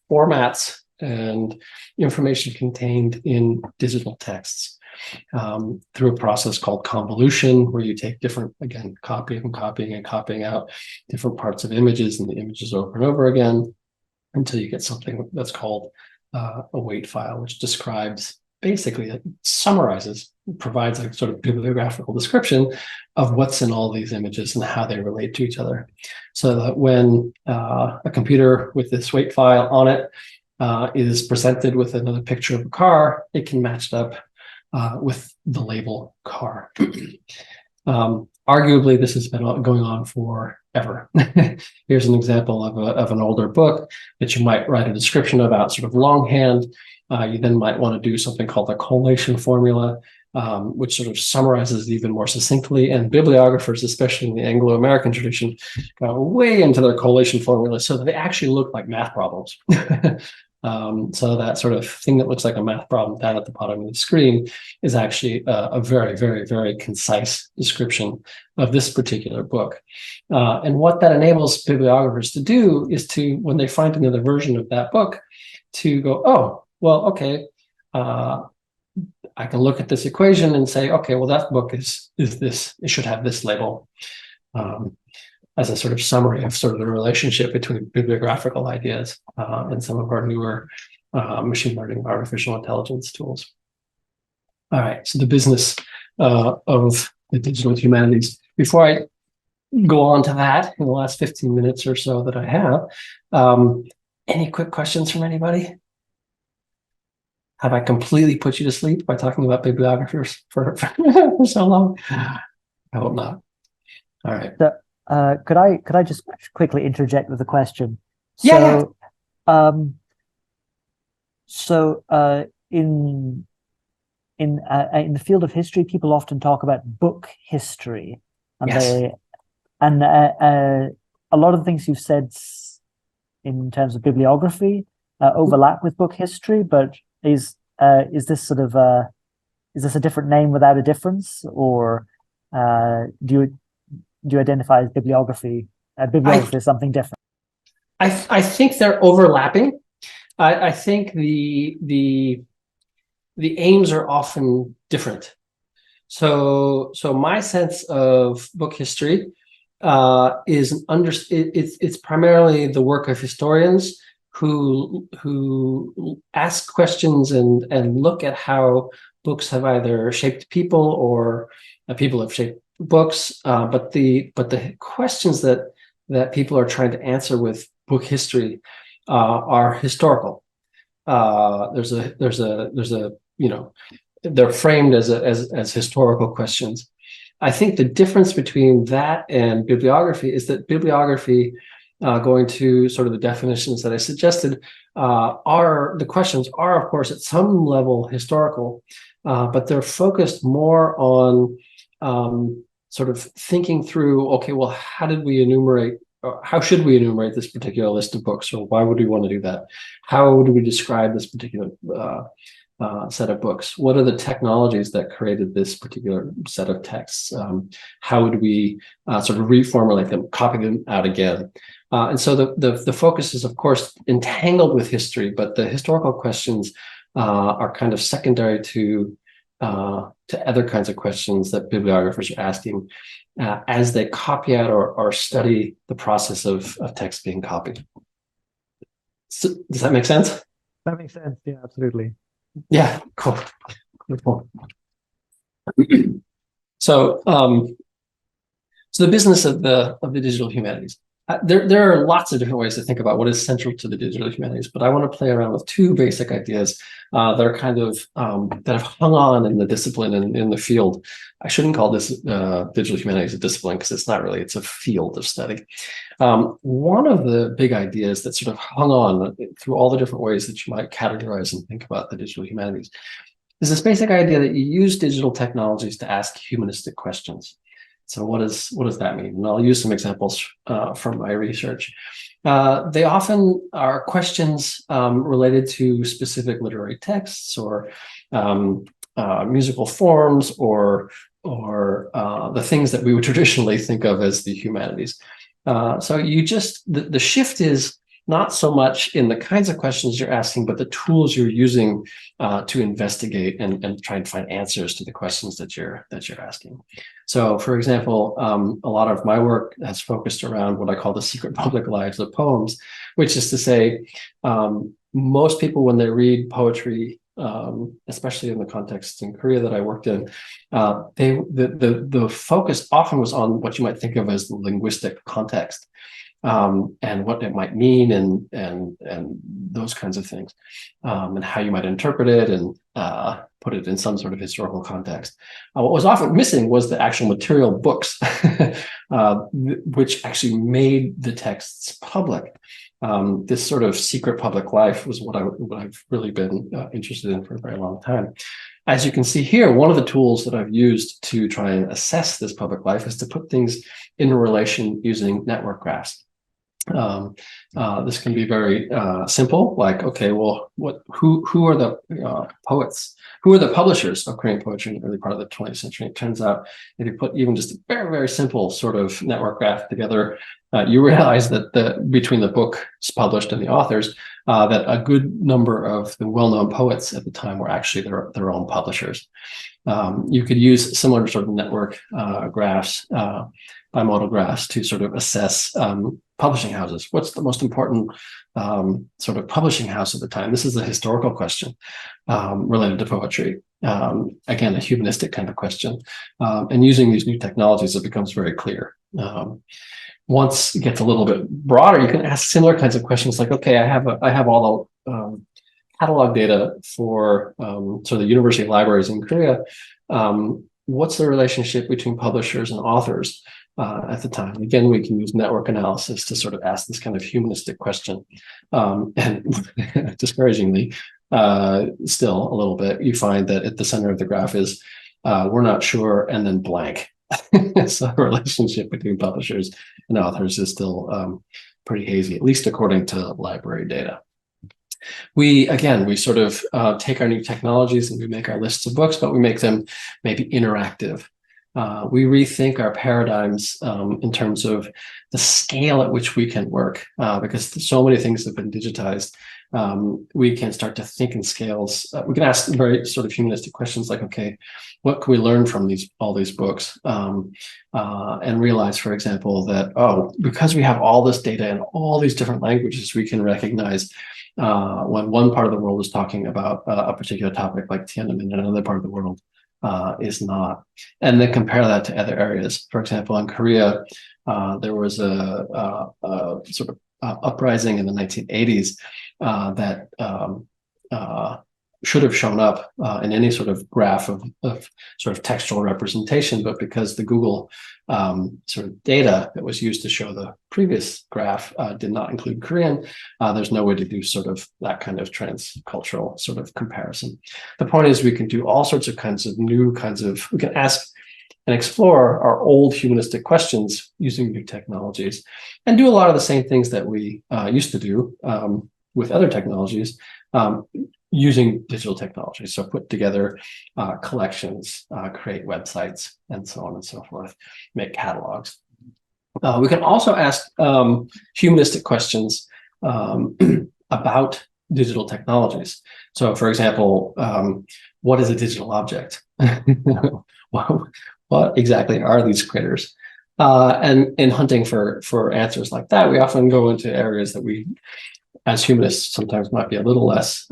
formats and information contained in digital texts through a process called convolution, where you take different, again, copying and copying out different parts of images and the images over and over again until you get something that's called a weight file, which describes, basically, it summarizes, provides a sort of bibliographical description of what's in all these images and how they relate to each other. So that when a computer with this weight file on it is presented with another picture of a car, it can match it up with the label car. Arguably, this has been going on forever. Here's an example of an older book that you might write a description about sort of longhand. You then might want to do something called a collation formula, which sort of summarizes it even more succinctly. And bibliographers, especially in the Anglo-American tradition, got way into their collation formula so that they actually look like math problems. So that sort of thing that looks like a math problem down at the bottom of the screen is actually a very, very, very concise description of this particular book. And what that enables bibliographers to do is to, when they find another version of that book, to go, oh, well, okay, I can look at this equation and say, okay, well, that book is this, it should have this label. As a sort of summary of sort of the relationship between bibliographical ideas and some of our newer machine learning, artificial intelligence tools. All right, so the business of the digital humanities. Before I go on to that in the last 15 minutes or so that I have, any quick questions from anybody? Have I completely put you to sleep by talking about bibliographers for so long? I hope not. All right. Could I just quickly interject with a question? Yeah. In the field of history, people often talk about book history, and Yes. A lot of the things you've said in terms of bibliography overlap with book history, but is this sort of is this a different name without a difference, or do you identify as bibliography? Bibliography is something different. I think they're overlapping. I think the aims are often different. So my sense of book history is it's primarily the work of historians who ask questions and look at how books have either shaped people or people have shaped books, but the questions that people are trying to answer with book history are historical. There's a they're framed as historical questions. I think the difference between that and bibliography is that bibliography, going to sort of the definitions that I suggested, the questions are, of course, at some level historical, but they're focused more on sort of thinking through, okay, well, how should we enumerate this particular list of books, or why would we want to do that? How do we describe this particular set of books? What are the technologies that created this particular set of texts? How would we sort of reformulate them, copy them out again? And so the focus is, of course, entangled with history, but the historical questions are kind of secondary to other kinds of questions that bibliographers are asking as they copy out or study the process of text being copied. So, does that make sense? That makes sense. Yeah, absolutely. Yeah, cool. Cool. So, so the business of the digital humanities. There are lots of different ways to think about what is central to the digital humanities, but I want to play around with two basic ideas that are kind of that have hung on in the discipline and in the field. I shouldn't call this digital humanities a discipline because it's not really, it's a field of study. One of the big ideas that sort of hung on through all the different ways that you might categorize and think about the digital humanities is this basic idea that you use digital technologies to ask humanistic questions. So what does that mean? And I'll use some examples from my research. They often are questions related to specific literary texts or musical forms or the things that we would traditionally think of as the humanities. So you just, the shift is not so much in the kinds of questions you're asking, but the tools you're using to investigate and try and find answers to the questions that you're asking. So, for example, a lot of my work has focused around what I call the secret public lives of poems, which is to say, most people when they read poetry, especially in the context in Korea that I worked in, the focus often was on what you might think of as the linguistic context. And what it might mean and those kinds of things, and how you might interpret it and put it in some sort of historical context. What was often missing was the actual material books, which actually made the texts public. This sort of secret public life was what I've really been interested in for a very long time. As you can see here, one of the tools that I've used to try and assess this public life is to put things in relation using network graphs. This can be very simple, like, okay, well, who are the poets? Who are the publishers of Korean poetry in the early part of the 20th century? It turns out if you put even just a very, very simple sort of network graph together, you realize that between the books published and the authors, that a good number of the well-known poets at the time were actually their own publishers. You could use similar sort of network graphs, bimodal graphs, to sort of assess publishing houses. What's the most important sort of publishing house at the time? This is a historical question related to poetry. Again, a humanistic kind of question. And using these new technologies, it becomes very clear. Once it gets a little bit broader, you can ask similar kinds of questions like, okay, I have all the catalog data for sort of the university libraries in Korea. What's the relationship between publishers and authors at the time? Again, we can use network analysis to sort of ask this kind of humanistic question. And discouragingly, still a little bit, you find that at the center of the graph is we're not sure, and then blank. So the relationship between publishers and authors is still pretty hazy, at least according to library data. We sort of take our new technologies and we make our lists of books, but we make them maybe interactive. We rethink our paradigms in terms of the scale at which we can work, because so many things have been digitized. We can start to think in scales. We can ask very sort of humanistic questions like, okay, what can we learn from all these books? And realize, for example, that, because we have all this data in all these different languages, we can recognize when one part of the world is talking about a particular topic like Tiananmen, and another part of the world is not. And then compare that to other areas. For example, in Korea, there was a sort of uprising in the 1980s that should have shown up in any sort of graph of sort of textual representation, but because the Google sort of data that was used to show the previous graph did not include Korean, there's no way to do sort of that kind of transcultural sort of comparison. The point is we can do all sorts of we can ask and explore our old humanistic questions using new technologies and do a lot of the same things that we used to do with other technologies, using digital technology. So put together collections, create websites, and so on and so forth, make catalogs. We can also ask humanistic questions about digital technologies. So, for example, what is a digital object? What exactly are these critters? And in hunting for answers like that, we often go into areas that we, as humanists, sometimes might be a little less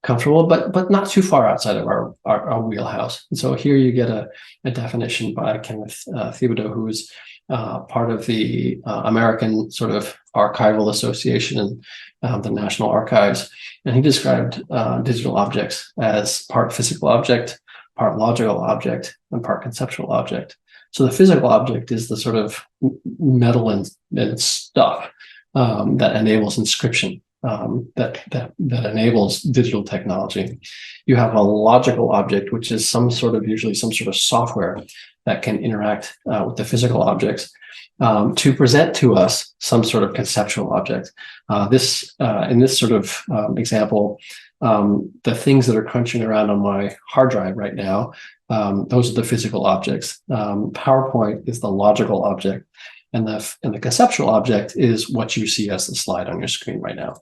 comfortable, but not too far outside of our wheelhouse. And so here you get a definition by Kenneth Thibodeau, who is part of the American sort of archival association and the National Archives. And he described digital objects as part physical object, part logical object, and part conceptual object. So the physical object is the sort of metal and stuff that enables inscription, that enables digital technology. You have a logical object, which is usually some sort of software that can interact with the physical objects to present to us some sort of conceptual object. In this sort of example, the things that are crunching around on my hard drive right now, those are the physical objects. PowerPoint is the logical object, and the conceptual object is what you see as the slide on your screen right now.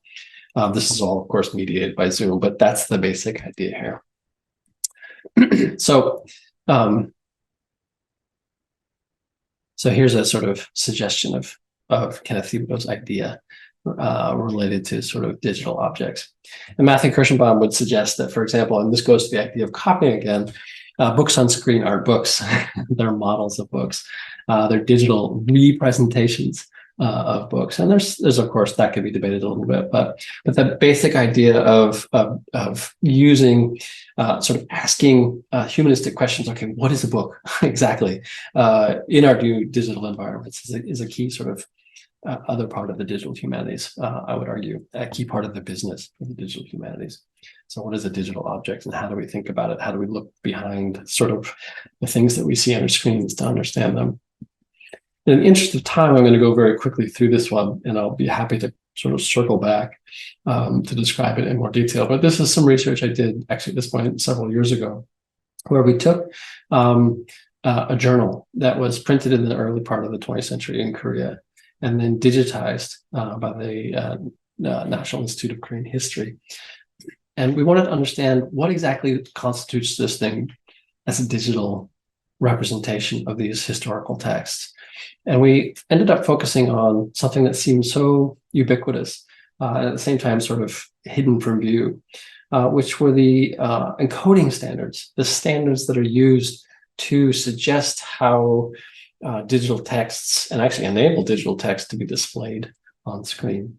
This is all, of course, mediated by Zoom, but that's the basic idea here. So here's a sort of suggestion of Kenneth Thibodeau's idea related to sort of digital objects. And Matthew Kirschenbaum would suggest that, for example, and this goes to the idea of copying again, books on screen aren't books. They're models of books. They're digital representations of books. And there's of course, that could be debated a little bit, but the basic idea of using, sort of asking humanistic questions, okay, what is a book exactly, in our new digital environments is a key sort of other part of the digital humanities, I would argue, a key part of the business of the digital humanities. So what is a digital object and how do we think about it? How do we look behind sort of the things that we see on our screens to understand them? In the interest of time, I'm going to go very quickly through this one, and I'll be happy to sort of circle back to describe it in more detail. But this is some research I did actually at this point several years ago, where we took a journal that was printed in the early part of the 20th century in Korea and then digitized by the National Institute of Korean History. And we wanted to understand what exactly constitutes this thing as a digital representation of these historical texts. And we ended up focusing on something that seems so ubiquitous, and at the same time sort of hidden from view, which were the encoding standards, the standards that are used to suggest how digital texts, and actually enable digital text to be displayed on screen.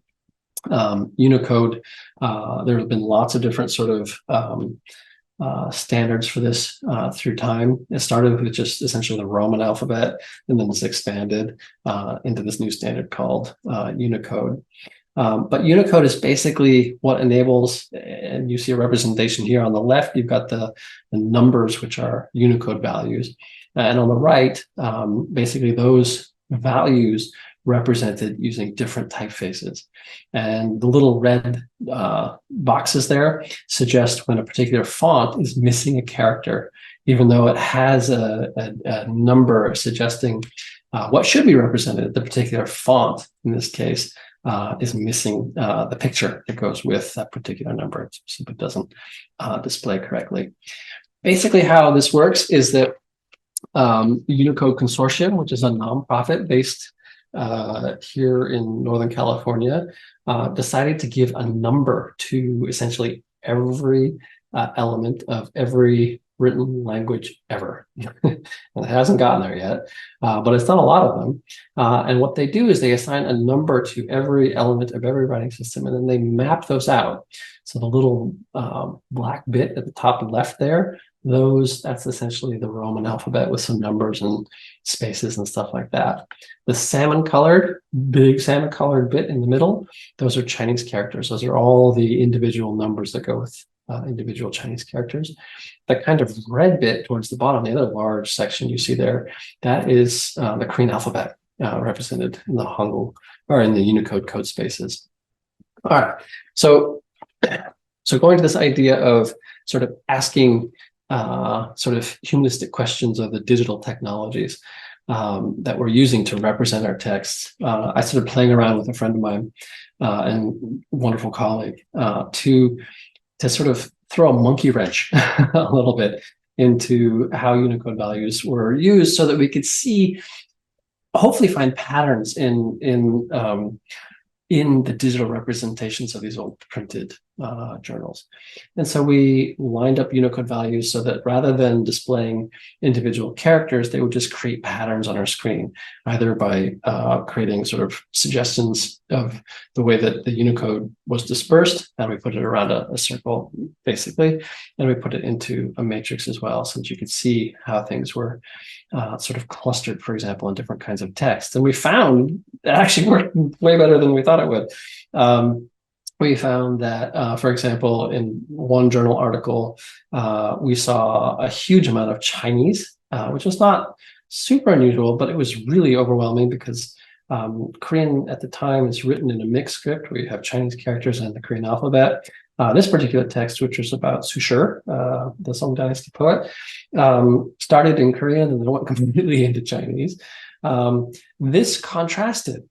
Unicode, there have been lots of different sort of standards for this through time. It started with just essentially the Roman alphabet, and then it's expanded into this new standard called Unicode. But Unicode is basically what enables, and you see a representation here on the left, you've got the numbers, which are Unicode values. And on the right, basically those values represented using different typefaces. And the little red boxes there suggest when a particular font is missing a character, even though it has a number suggesting what should be represented. The particular font, in this case, is missing the picture that goes with that particular number. It simply doesn't display correctly. Basically, how this works is that the Unicode Consortium, which is a nonprofit based here in Northern California, decided to give a number to essentially every element of every written language ever. And it hasn't gotten there yet, but it's done a lot of them. And what they do is they assign a number to every element of every writing system, and then they map those out. So the little black bit at the top left there, that's essentially the Roman alphabet with some numbers and spaces and stuff like that. The big salmon colored bit in the middle, those are Chinese characters. Those are all the individual numbers that go with individual Chinese characters. The kind of red bit towards the bottom, the other large section you see there, that is the Korean alphabet represented in the Hangul or in the Unicode code spaces. All right, so So going to this idea of sort of asking sort of humanistic questions of the digital technologies that we're using to represent our texts, I started playing around with a friend of mine and wonderful colleague to sort of throw a monkey wrench a little bit into how Unicode values were used so that we could see, hopefully find patterns in the digital representations of these old printed journals. And so we lined up Unicode values so that rather than displaying individual characters, they would just create patterns on our screen, either by creating sort of suggestions of the way that the Unicode was dispersed, and we put it around a circle, basically, and we put it into a matrix as well, so that you could see how things were sort of clustered, for example, in different kinds of text. And we found it actually worked way better than we thought it would. We found that, for example, in one journal article, we saw a huge amount of Chinese, which was not super unusual, but it was really overwhelming because Korean at the time is written in a mixed script where you have Chinese characters and the Korean alphabet. This particular text, which was about Su Shi, the Song Dynasty poet, started in Korean and then went completely into Chinese. This contrasted,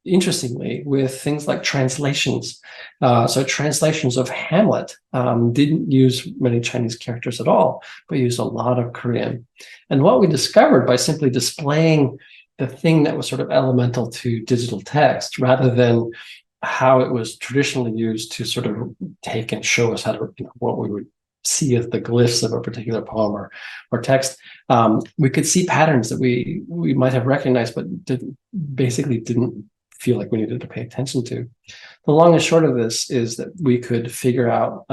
interestingly, with things like translations. So translations of Hamlet didn't use many Chinese characters at all, but used a lot of Korean. And what we discovered by simply displaying the thing that was sort of elemental to digital text, rather than how it was traditionally used to sort of take and show us how to, what we would see as the glyphs of a particular poem or text, we could see patterns that we might have recognized, but basically didn't feel like we needed to pay attention to. The long and short of this is that we could figure out,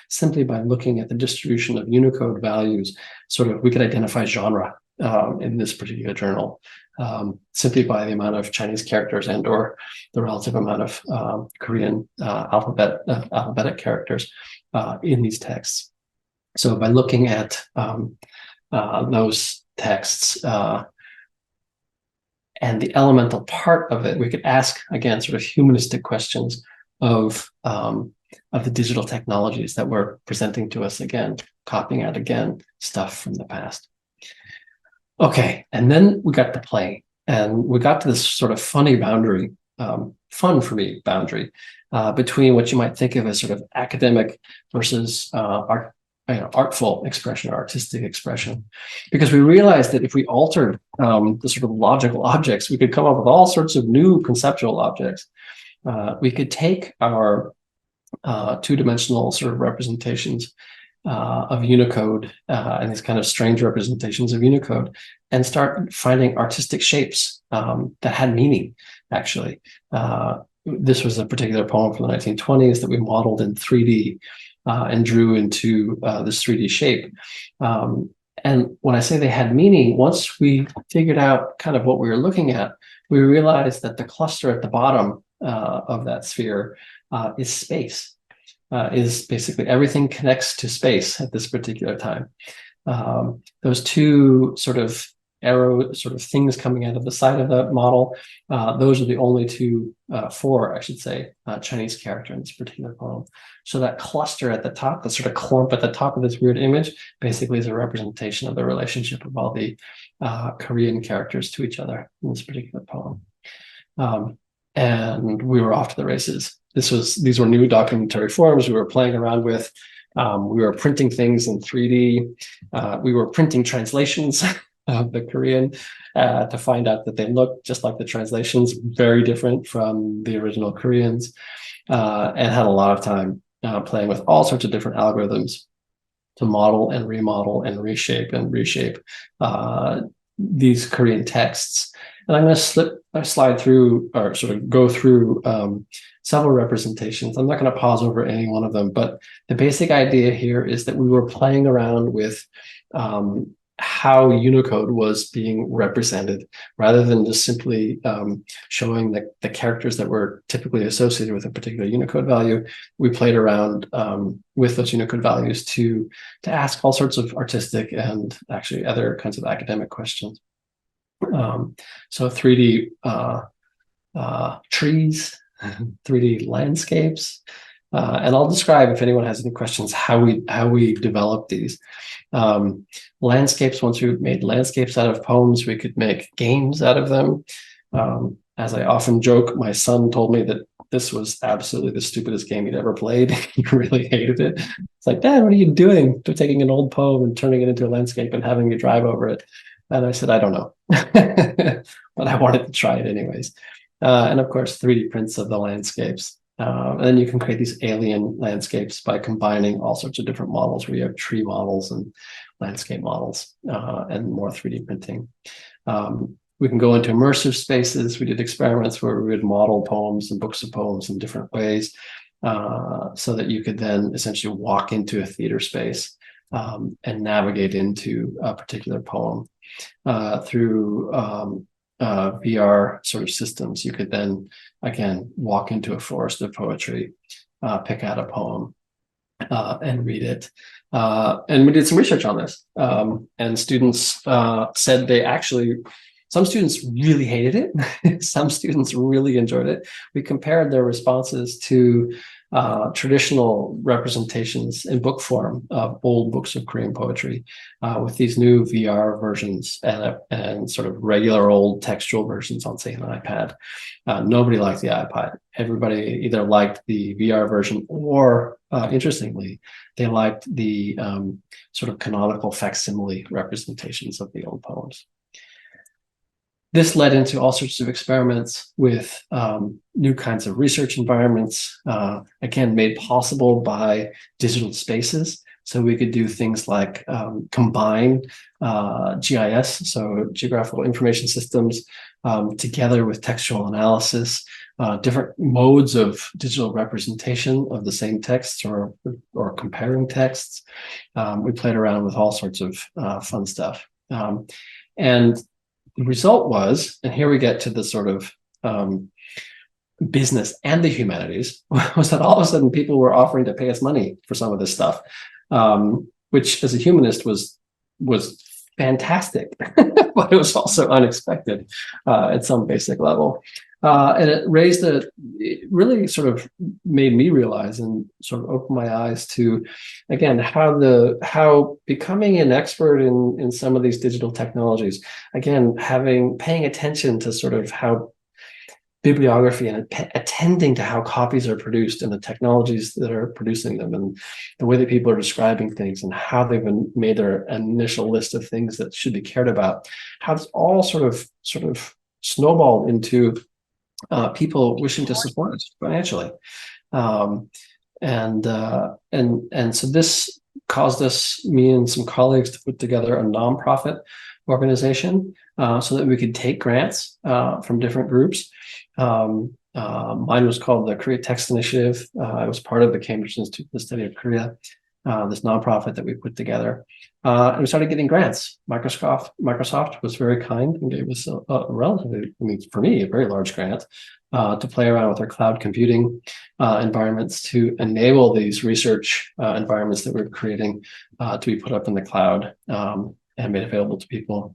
simply by looking at the distribution of Unicode values, sort of we could identify genre in this particular journal, simply by the amount of Chinese characters and or the relative amount of Korean alphabetic characters in these texts. So by looking at those texts and the elemental part of it, we could ask, again, sort of humanistic questions of the digital technologies that were presenting to us, again, copying out, again, stuff from the past. Okay, and then we got to play, and we got to this sort of funny boundary, fun for me boundary, between what you might think of as sort of academic versus artful expression, or artistic expression, because we realized that if we altered the sort of logical objects, we could come up with all sorts of new conceptual objects. We could take our two-dimensional sort of representations of Unicode and these kind of strange representations of Unicode and start finding artistic shapes that had meaning, actually. This was a particular poem from the 1920s that we modeled in 3D and drew into this 3D shape. And when I say they had meaning, once we figured out kind of what we were looking at, we realized that the cluster at the bottom of that sphere is space. Is basically everything connects to space at this particular time. Those two sort of arrow sort of things coming out of the side of the model, those are the only four, I should say, Chinese character in this particular poem. So that cluster at the top, the sort of clump at the top of this weird image, basically is a representation of the relationship of all the Korean characters to each other in this particular poem. And we were off to the races. These were new documentary forms we were playing around with. We were printing things in 3D. We were printing translations of the Korean to find out that they looked just like the translations, very different from the original Koreans, and had a lot of time playing with all sorts of different algorithms to model and remodel and reshape these Korean texts. And I'm going to slide through, or sort of go through several representations. I'm not going to pause over any one of them, but the basic idea here is that we were playing around with how Unicode was being represented, rather than just simply showing the characters that were typically associated with a particular Unicode value. We played around with those Unicode values to ask all sorts of artistic and actually other kinds of academic questions. So 3D trees, 3D landscapes, And I'll describe, if anyone has any questions, how we developed these. Landscapes, once we made landscapes out of poems, we could make games out of them. As I often joke, my son told me that this was absolutely the stupidest game he'd ever played. He really hated it. It's like, Dad, what are you doing? They're taking an old poem and turning it into a landscape and having me drive over it. And I said, I don't know. But I wanted to try it anyways. And of course, 3D prints of the landscapes. And then you can create these alien landscapes by combining all sorts of different models, where you have tree models and landscape models, and more 3D printing. We can go into immersive spaces. We did experiments where we would model poems and books of poems in different ways, so that you could then essentially walk into a theater space, and navigate into a particular poem through VR sort of systems. You could then, again, walk into a forest of poetry, pick out a poem, and read it. And we did some research on this. And students said some students really hated it. Some students really enjoyed it. We compared their responses to traditional representations in book form of old books of Korean poetry with these new VR versions and sort of regular old textual versions on, say, an iPad. Nobody liked the iPad. Everybody either liked the VR version or, interestingly, they liked the sort of canonical facsimile representations of the old poems. This led into all sorts of experiments with new kinds of research environments, again, made possible by digital spaces. So we could do things like combine GIS, so geographical information systems, together with textual analysis, different modes of digital representation of the same texts or comparing texts. We played around with all sorts of fun stuff. And the result was, and here we get to the sort of business and the humanities, was that all of a sudden people were offering to pay us money for some of this stuff, which as a humanist was fantastic, but it was also unexpected at some basic level. And it really sort of made me realize and sort of opened my eyes to, again, how becoming an expert in some of these digital technologies, again, paying attention to sort of how bibliography and attending to how copies are produced and the technologies that are producing them and the way that people are describing things and how they've made their initial list of things that should be cared about, how it's all sort of snowballed into people wishing to support us financially. And so this caused me and some colleagues to put together a nonprofit organization so that we could take grants from different groups. Mine was called the Korea Text Initiative. I was part of the Cambridge Institute for the Study of Korea, this nonprofit that we put together. And we started getting grants. Microsoft was very kind and gave us a relatively, for me, a very large grant to play around with our cloud computing environments to enable these research environments that we're creating to be put up in the cloud and made available to people.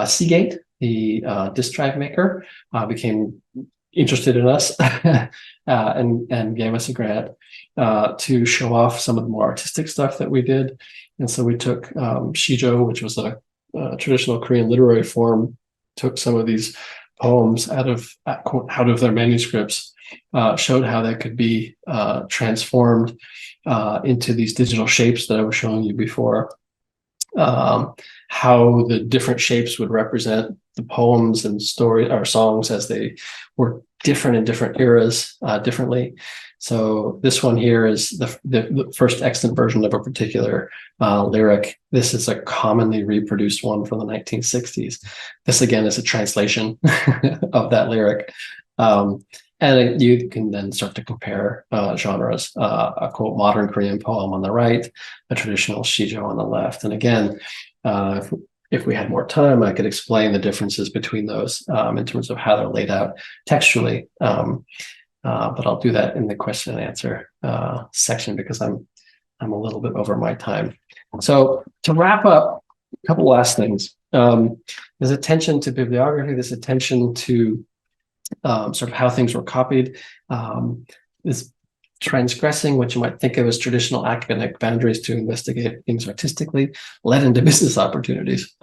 Seagate, the disk drive maker, became interested in us and gave us a grant to show off some of the more artistic stuff that we did. And so we took shijo, which was a traditional Korean literary form, took some of these poems out of their manuscripts, showed how they could be transformed into these digital shapes that I was showing you before, how the different shapes would represent the poems and story or songs as they were different in different eras differently. So this one here is the first extant version of a particular lyric. This is a commonly reproduced one from the 1960s. This again is a translation of that lyric. And you can then start to compare genres, a quote modern Korean poem on the right, a traditional shijo on the left. And again, if we had more time, I could explain the differences between those in terms of how they're laid out textually. But I'll do that in the question and answer section because I'm a little bit over my time. So to wrap up, a couple last things. There's attention to bibliography, there's attention to sort of how things were copied. This transgressing what you might think of as traditional academic boundaries to investigate things artistically, led into business opportunities,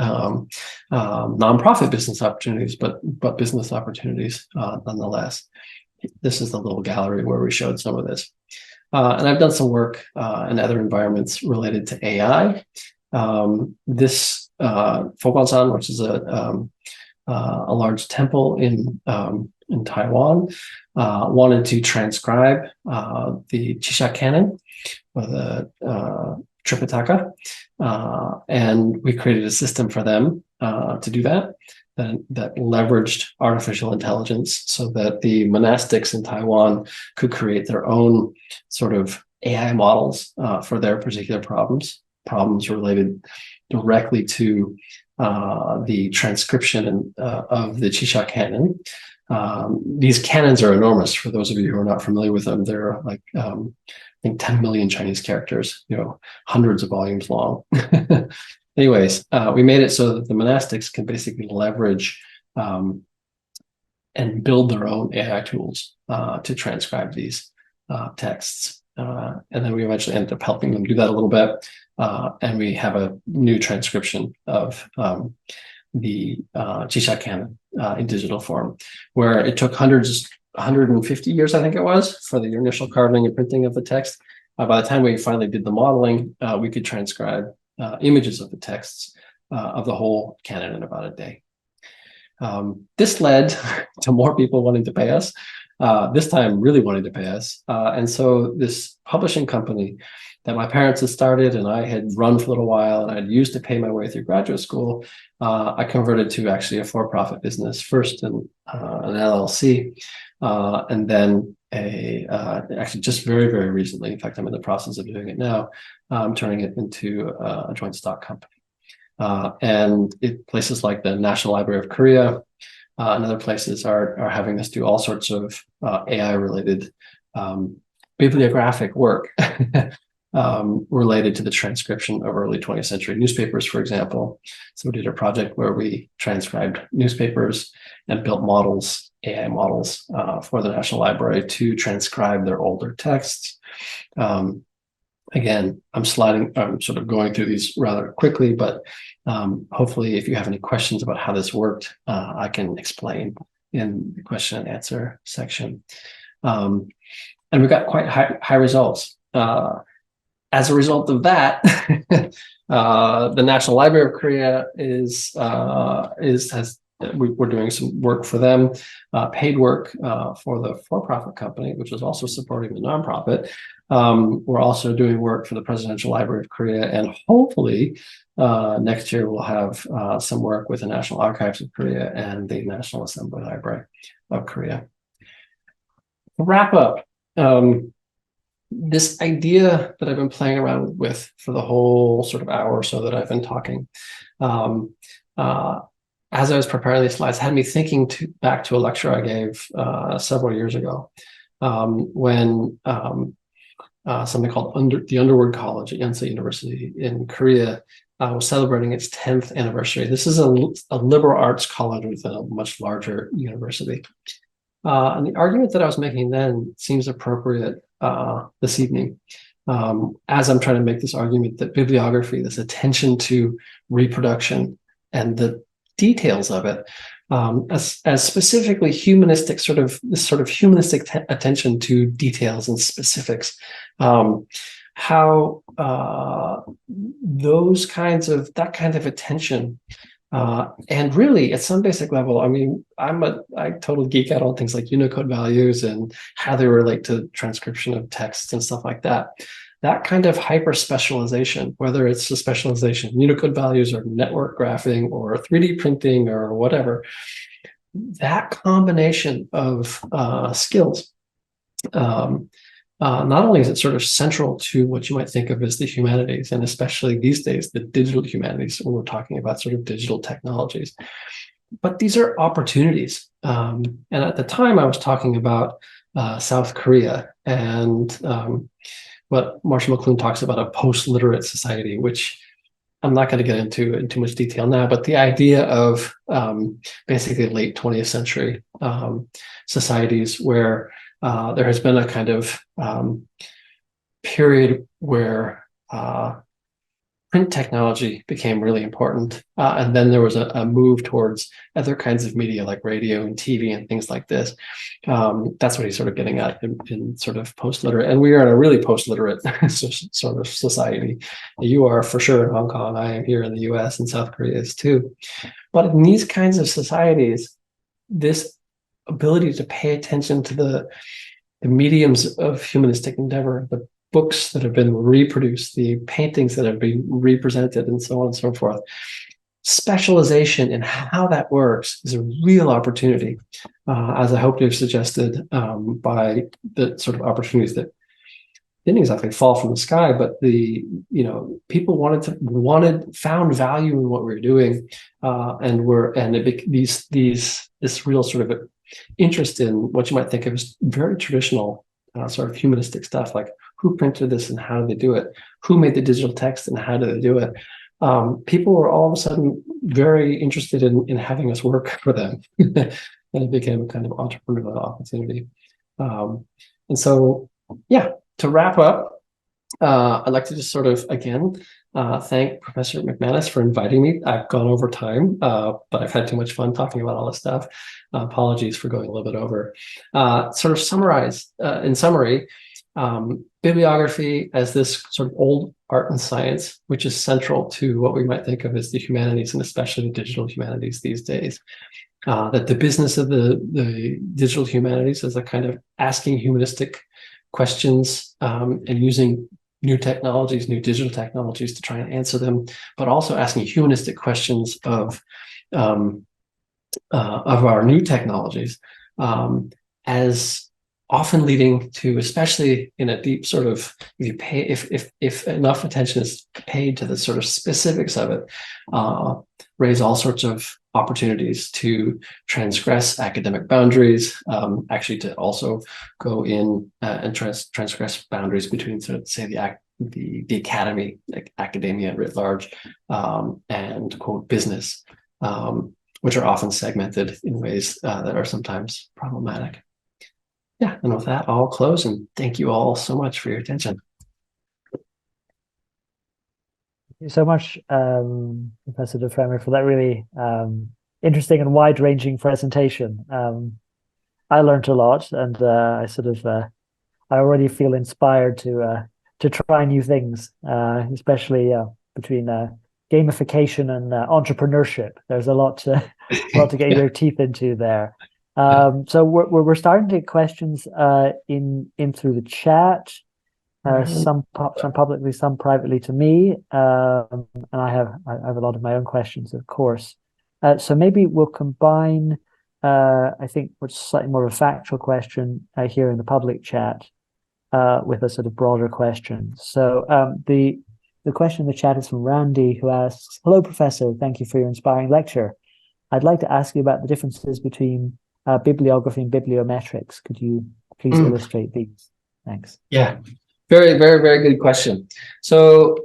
nonprofit business opportunities, but business opportunities nonetheless. This is the little gallery where we showed some of this. And I've done some work in other environments related to AI. This Focalsan, which is a large temple in Taiwan, wanted to transcribe the Chisha canon, or the Tripitaka, and we created a system for them to do that leveraged artificial intelligence so that the monastics in Taiwan could create their own sort of AI models for their particular problems related directly to the transcription of the Chisha canon. These canons are enormous. For those of you who are not familiar with them, they're like, I think 10 million Chinese characters, hundreds of volumes long. Anyways, we made it so that the monastics can basically leverage and build their own AI tools to transcribe these texts. And then we eventually ended up helping them do that a little bit. And we have a new transcription of the Chisha canon in digital form, where it took 150 years, I think it was, for the initial carving and printing of the text. By the time we finally did the modeling, we could transcribe images of the texts of the whole canon in about a day. This led to more people wanting to pay us, this time really wanting to pay us. And so this publishing company that my parents had started and I had run for a little while and I'd used to pay my way through graduate school, I converted to actually a for-profit business, first an LLC, and then actually just very, very recently, in fact, I'm in the process of doing it now, turning it into a joint stock company. And places like the National Library of Korea and other places are having us do all sorts of AI-related bibliographic work related to the transcription of early 20th century newspapers, for example. So we did a project where we transcribed newspapers and built models, AI models, for the National Library to transcribe their older texts. Again, I'm sort of going through these rather quickly, but hopefully if you have any questions about how this worked, I can explain in the question and answer section. And we got quite high results. As a result of that, the National Library of Korea we're doing some work for them, paid work for the for-profit company, which is also supporting the nonprofit. We're also doing work for the Presidential Library of Korea, and hopefully next year we'll have some work with the National Archives of Korea and the National Assembly Library of Korea. To wrap up, this idea that I've been playing around with for the whole sort of hour or so that I've been talking, as I was preparing these slides, had me thinking back to a lecture I gave several years ago, when something called the Underwood College at Yonsei University in Korea was celebrating its 10th anniversary. This is a liberal arts college within a much larger university. And the argument that I was making then seems appropriate this evening, as I'm trying to make this argument that bibliography, this attention to reproduction and the details of it, as specifically humanistic, this sort of humanistic attention to details and specifics, how that kind of attention, and really at some basic level, I mean, I totally geek out on things like Unicode values and how they relate to transcription of texts and stuff like that. That kind of hyper specialization, whether it's a specialization in Unicode values or network graphing or 3D printing or whatever, that combination of skills, not only is it sort of central to what you might think of as the humanities, and especially these days, the digital humanities, when we're talking about sort of digital technologies, but these are opportunities. And at the time I was talking about South Korea and what Marshall McLuhan talks about, a post-literate society, which I'm not going to get into in too much detail now, but the idea of basically late 20th century societies where there has been a kind of period where print technology became really important. And then there was a move towards other kinds of media like radio and TV and things like this. That's what he's sort of getting at in sort of post-literate. And we are in a really post-literate sort of society. You are for sure in Hong Kong. I am here in the US, and South Korea is too. But in these kinds of societies, this ability to pay attention to the mediums of humanistic endeavor, the books that have been reproduced, the paintings that have been represented, and so on and so forth. Specialization in how that works is a real opportunity, as I hope to have suggested by the sort of opportunities that didn't exactly fall from the sky, but people found value in what we were doing, this real sort of interest in what you might think of as very traditional sort of humanistic stuff, like who printed this and how did they do it? Who made the digital text and how did they do it? People were all of a sudden very interested in having us work for them. And it became a kind of entrepreneurial opportunity. And so, yeah, to wrap up, I'd like to just sort of, again, thank Professor McManus for inviting me. I've gone over time, but I've had too much fun talking about all this stuff. Apologies for going a little bit over. Sort of summarize, in summary, bibliography as this sort of old art and science, which is central to what we might think of as the humanities, and especially the digital humanities these days. That the business of the digital humanities is a kind of asking humanistic questions and using new technologies, new digital technologies to try and answer them, but also asking humanistic questions of our new technologies, as often leading to, especially in a deep sort of, if enough attention is paid to the sort of specifics of it, raise all sorts of opportunities to transgress academic boundaries, actually to also go in and transgress boundaries between, sort of, say, the academy, like academia writ large, and quote business, which are often segmented in ways that are sometimes problematic. Yeah, and with that, I'll close, and thank you all so much for your attention. Thank you so much, Professor de Fremery, for that really interesting and wide-ranging presentation. I learned a lot, and I already feel inspired to try new things, especially between gamification and entrepreneurship. There's a lot to get your teeth into there. So we're starting to get questions in through the chat. Some publicly, some privately to me, and I have a lot of my own questions, of course. So maybe we'll combine, I think, what's slightly more of a factual question here in the public chat with a sort of broader question. So the question in the chat is from Randy, who asks, "Hello, Professor. Thank you for your inspiring lecture. I'd like to ask you about the differences between bibliography and bibliometrics. Could you please illustrate these? Thanks." Yeah, very, very, very good question. So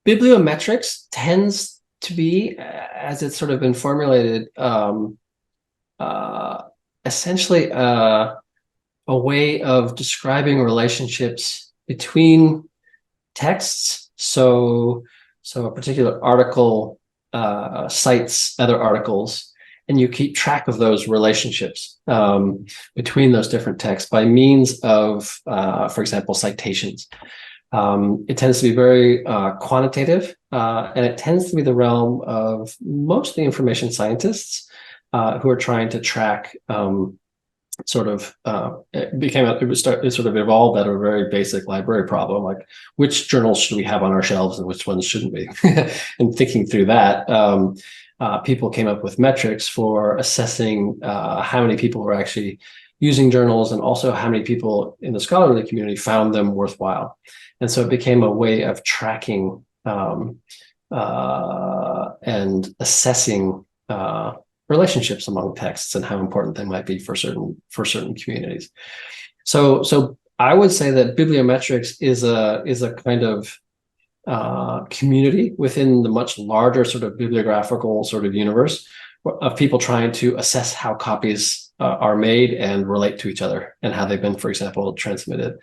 bibliometrics tends to be, as it's sort of been formulated, essentially a way of describing relationships between texts. So a particular article cites other articles, and you keep track of those relationships between those different texts by means of, for example, citations. It tends to be very quantitative, and it tends to be the realm of mostly information scientists who are trying to track it sort of evolved out of a very basic library problem, like which journals should we have on our shelves and which ones shouldn't we? And thinking through that, people came up with metrics for assessing how many people were actually using journals, and also how many people in the scholarly community found them worthwhile. And so it became a way of tracking and assessing relationships among texts and how important they might be for certain communities. So I would say that bibliometrics is a kind of community within the much larger sort of bibliographical sort of universe, of people trying to assess how copies are made and relate to each other and how they've been, for example, transmitted.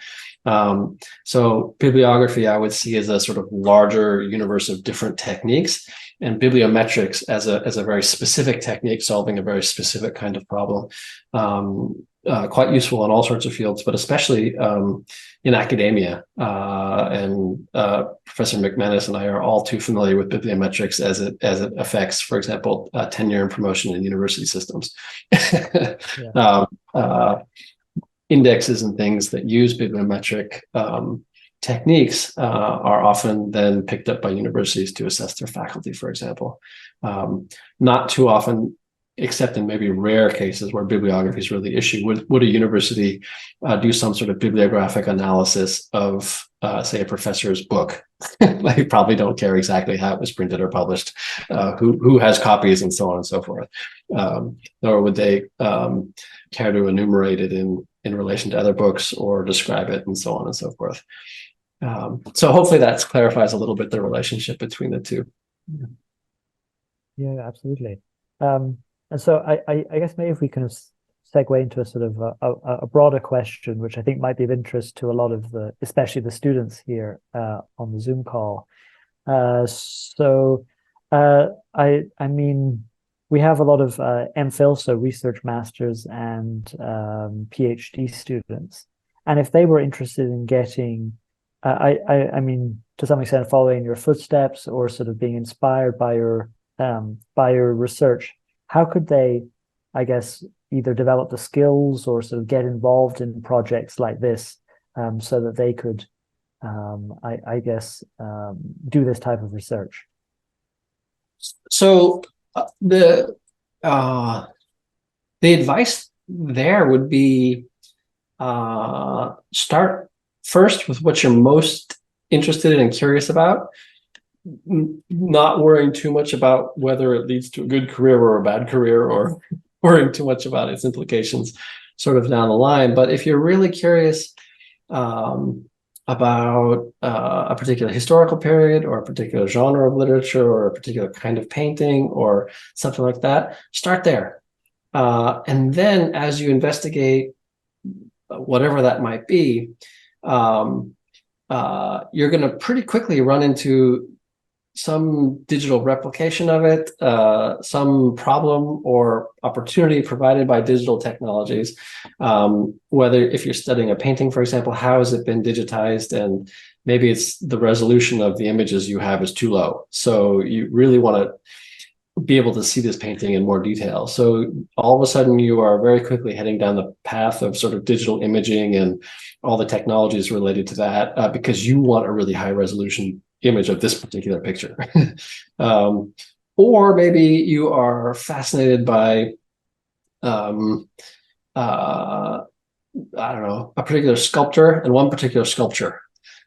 So bibliography, I would see as a sort of larger universe of different techniques, and bibliometrics as a very specific technique solving a very specific kind of problem. Quite useful in all sorts of fields, but especially in academia. And Professor McManus and I are all too familiar with bibliometrics as it affects, for example, tenure and promotion in university systems. Indexes and things that use bibliometric techniques are often then picked up by universities to assess their faculty, for example. Not too often, except in maybe rare cases where bibliography is really issue, would a university do some sort of bibliographic analysis of, say, a professor's book? They probably don't care exactly how it was printed or published, who has copies, and so on and so forth. Nor would they care to enumerate it in relation to other books or describe it, and so on and so forth. So hopefully that clarifies a little bit the relationship between the two. Yeah, absolutely. And so I guess maybe if we kind of segue into a sort of a broader question, which I think might be of interest to a lot of especially the students here on the Zoom call. I mean, we have a lot of MPhil, so research masters and PhD students, and if they were interested in getting, I mean, to some extent, following your footsteps or sort of being inspired by your research, how could they, I guess, either develop the skills or sort of get involved in projects like this, so that they could, I guess, do this type of research? So the advice there would be start first with what you're most interested in and curious about, not worrying too much about whether it leads to a good career or a bad career, or worrying too much about its implications sort of down the line. But if you're really curious about a particular historical period or a particular genre of literature or a particular kind of painting or something like that, start there. And then as you investigate whatever that might be, you're going to pretty quickly run into some digital replication of it, some problem or opportunity provided by digital technologies. Whether if you're studying a painting, for example, how has it been digitized? And maybe it's the resolution of the images you have is too low. So you really want to be able to see this painting in more detail. So all of a sudden you are very quickly heading down the path of sort of digital imaging and all the technologies related to that, because you want a really high resolution image of this particular picture. Or maybe you are fascinated by, I don't know, a particular sculptor and one particular sculpture.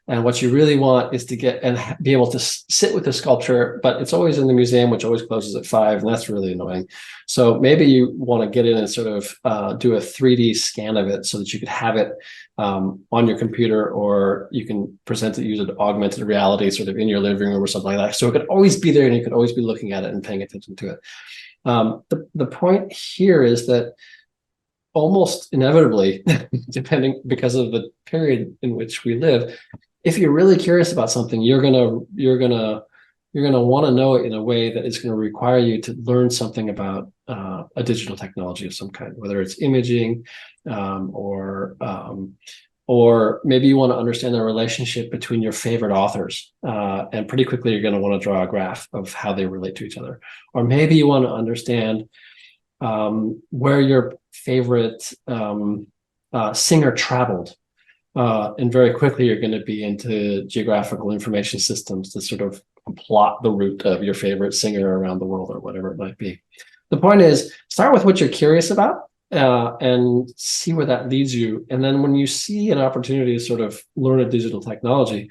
And what you really want is to get and be able to sit with the sculpture, but it's always in the museum, which always closes at 5, and that's really annoying. So maybe you want to get in and sort of do a 3D scan of it so that you could have it on your computer, or you can present it using augmented reality sort of in your living room or something like that. So it could always be there and you could always be looking at it and paying attention to it. The point here is that almost inevitably, because of the period in which we live, if you're really curious about something, you're gonna want to know it in a way that is going to require you to learn something about a digital technology of some kind, whether it's imaging, or maybe you want to understand the relationship between your favorite authors, and pretty quickly you're going to want to draw a graph of how they relate to each other. Or maybe you want to understand where your favorite singer traveled. And very quickly, you're going to be into geographical information systems to sort of plot the route of your favorite singer around the world or whatever it might be. The point is, start with what you're curious about and see where that leads you. And then when you see an opportunity to sort of learn a digital technology,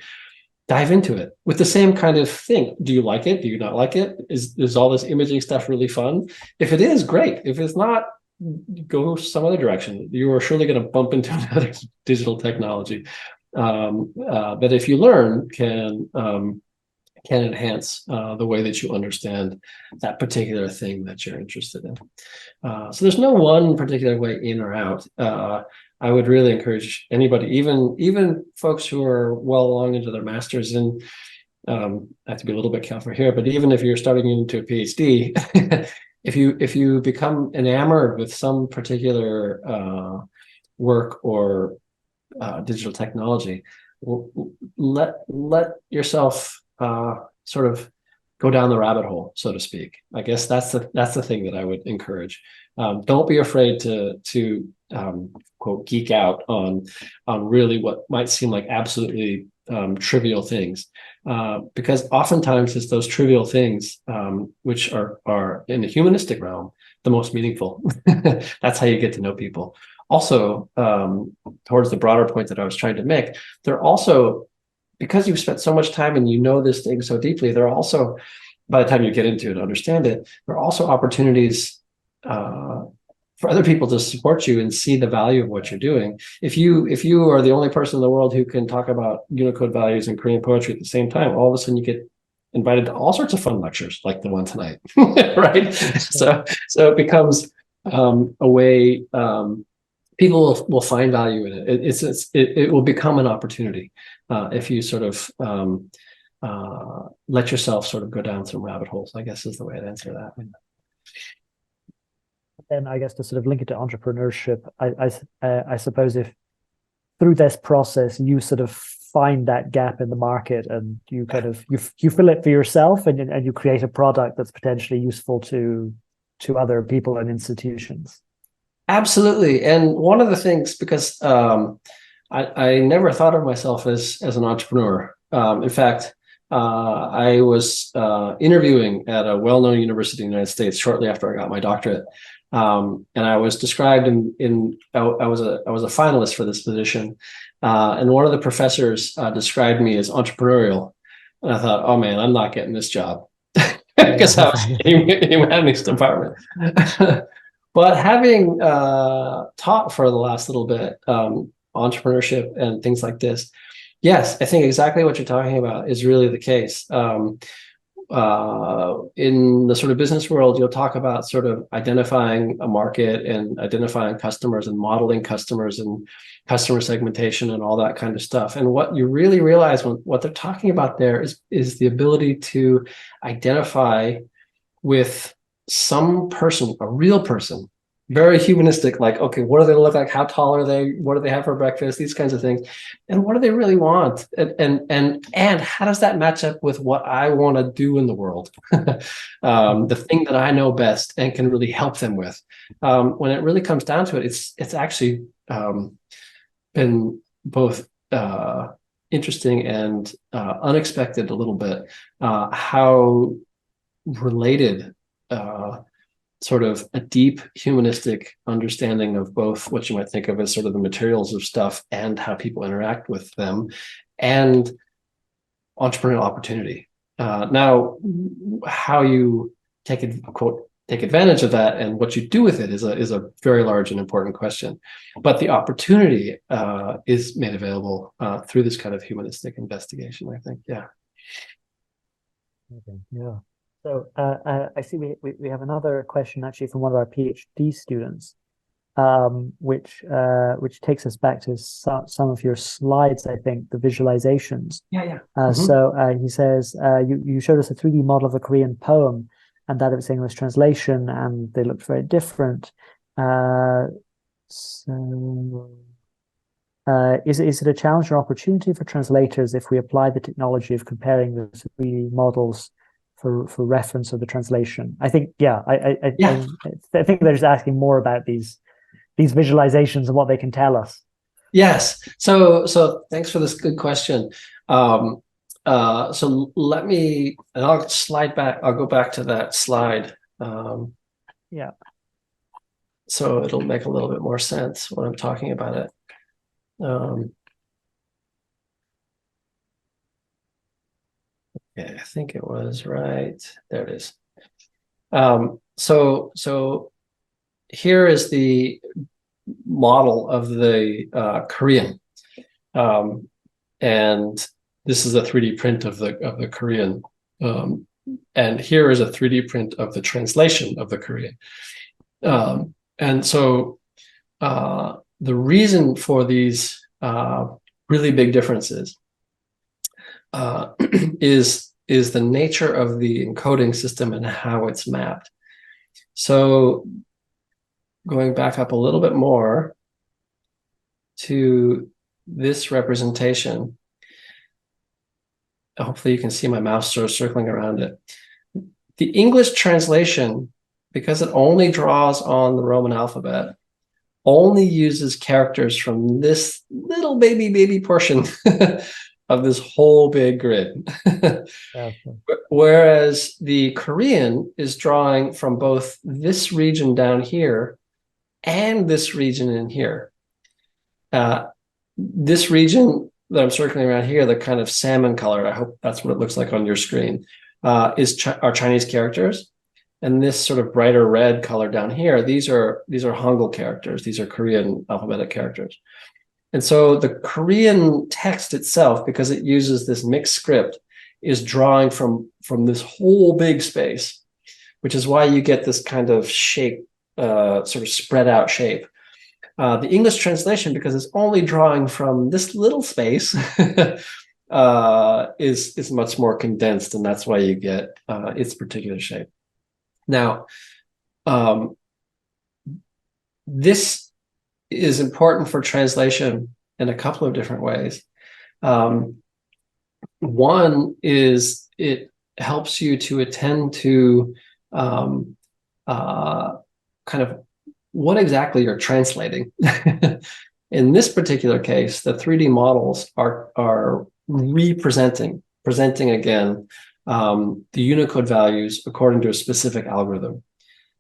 dive into it with the same kind of thing. Do you like it? Do you not like it? Is all this imaging stuff really fun? If it is, great. If it's not, go some other direction. You are surely going to bump into another digital technology that if you learn can can enhance the way that you understand that particular thing that you're interested in. So there's no one particular way in or out. I would really encourage anybody, even folks who are well along into their masters in, I have to be a little bit careful here, but even if you're starting into a PhD, if you become enamored with some particular work or digital technology, let yourself sort of go down the rabbit hole, so to speak. I guess that's the thing that I would encourage. Don't be afraid to quote geek out on really what might seem like absolutely trivial things, because oftentimes it's those trivial things which are in the humanistic realm the most meaningful. That's how you get to know people. Also, towards the broader point that I was trying to make, they're also, because you've spent so much time and you know this thing so deeply, there are also, by the time you get into it and understand it, there are also opportunities for other people to support you and see the value of what you're doing. If you are the only person in the world who can talk about Unicode values and Korean poetry at the same time, all of a sudden you get invited to all sorts of fun lectures like the one tonight, right? So it becomes a way people will find value in it. It will become an opportunity if you sort of let yourself sort of go down some rabbit holes, I guess is the way I'd answer that. Then I guess to sort of link it to entrepreneurship, I suppose if through this process you sort of find that gap in the market and you kind of you fill it for yourself and you create a product that's potentially useful to other people and institutions. Absolutely. And one of the things, because I never thought of myself as an entrepreneur. In fact, I was interviewing at a well-known university in the United States shortly after I got my doctorate. And I was described I was a finalist for this position. And one of the professors described me as entrepreneurial. And I thought, oh man, I'm not getting this job. Because I was in the humanities department. But having taught for the last little bit entrepreneurship and things like this, yes, I think exactly what you're talking about is really the case. In the sort of business world, you'll talk about sort of identifying a market and identifying customers and modeling customers and customer segmentation and all that kind of stuff. And what you really realize when what they're talking about there is the ability to identify with some person, a real person, very humanistic, like, okay, what do they look like? How tall are they? What do they have for breakfast? These kinds of things. And what do they really want? And how does that match up with what I want to do in the world? The thing that I know best and can really help them with. When it really comes down to it, it's actually been both interesting and unexpected a little bit, how related sort of a deep humanistic understanding of both what you might think of as sort of the materials of stuff and how people interact with them, and entrepreneurial opportunity. Now, how you take advantage of that and what you do with it is a very large and important question. But the opportunity is made available through this kind of humanistic investigation, I think. Yeah. Okay. Yeah. So I see we have another question actually from one of our PhD students, which takes us back to some of your slides, I think, the visualizations. Yeah. So he says, you showed us a 3D model of a Korean poem and that it was English translation and they looked very different. Is it a challenge or opportunity for translators if we apply the technology of comparing the 3D models for reference of the translation? I think, I think they're just asking more about these visualizations and what they can tell us. Yes. So thanks for this good question. So let me, and I'll slide back. I'll go back to that slide. Yeah. So it'll make a little bit more sense when I'm talking about it. Yeah, I think it was right. There it is. So here is the model of the Korean, and this is a 3D print of the Korean And here is a 3D print of the translation of the Korean. And so the reason for these really big differences is the nature of the encoding system and how it's mapped. So going back up a little bit more to this representation, hopefully you can see my mouse sort of circling around it. The English translation, because it only draws on the Roman alphabet, only uses characters from this little baby portion of this whole big grid. Whereas the Korean is drawing from both this region down here and this region in here. This region that I'm circling around here, the kind of salmon color, I hope that's what it looks like on your screen, are Chinese characters. And this sort of brighter red color down here, these are Hangul characters. These are Korean alphabetic characters. And so the Korean text itself, because it uses this mixed script, is drawing from this whole big space, which is why you get this kind of shape, sort of spread out shape. The English translation, because it's only drawing from this little space, is much more condensed, and that's why you get its particular shape. Now, this is important for translation in a couple of different ways. One is it helps you to attend to kind of what exactly you're translating. In this particular case, the 3D models are presenting again the Unicode values according to a specific algorithm.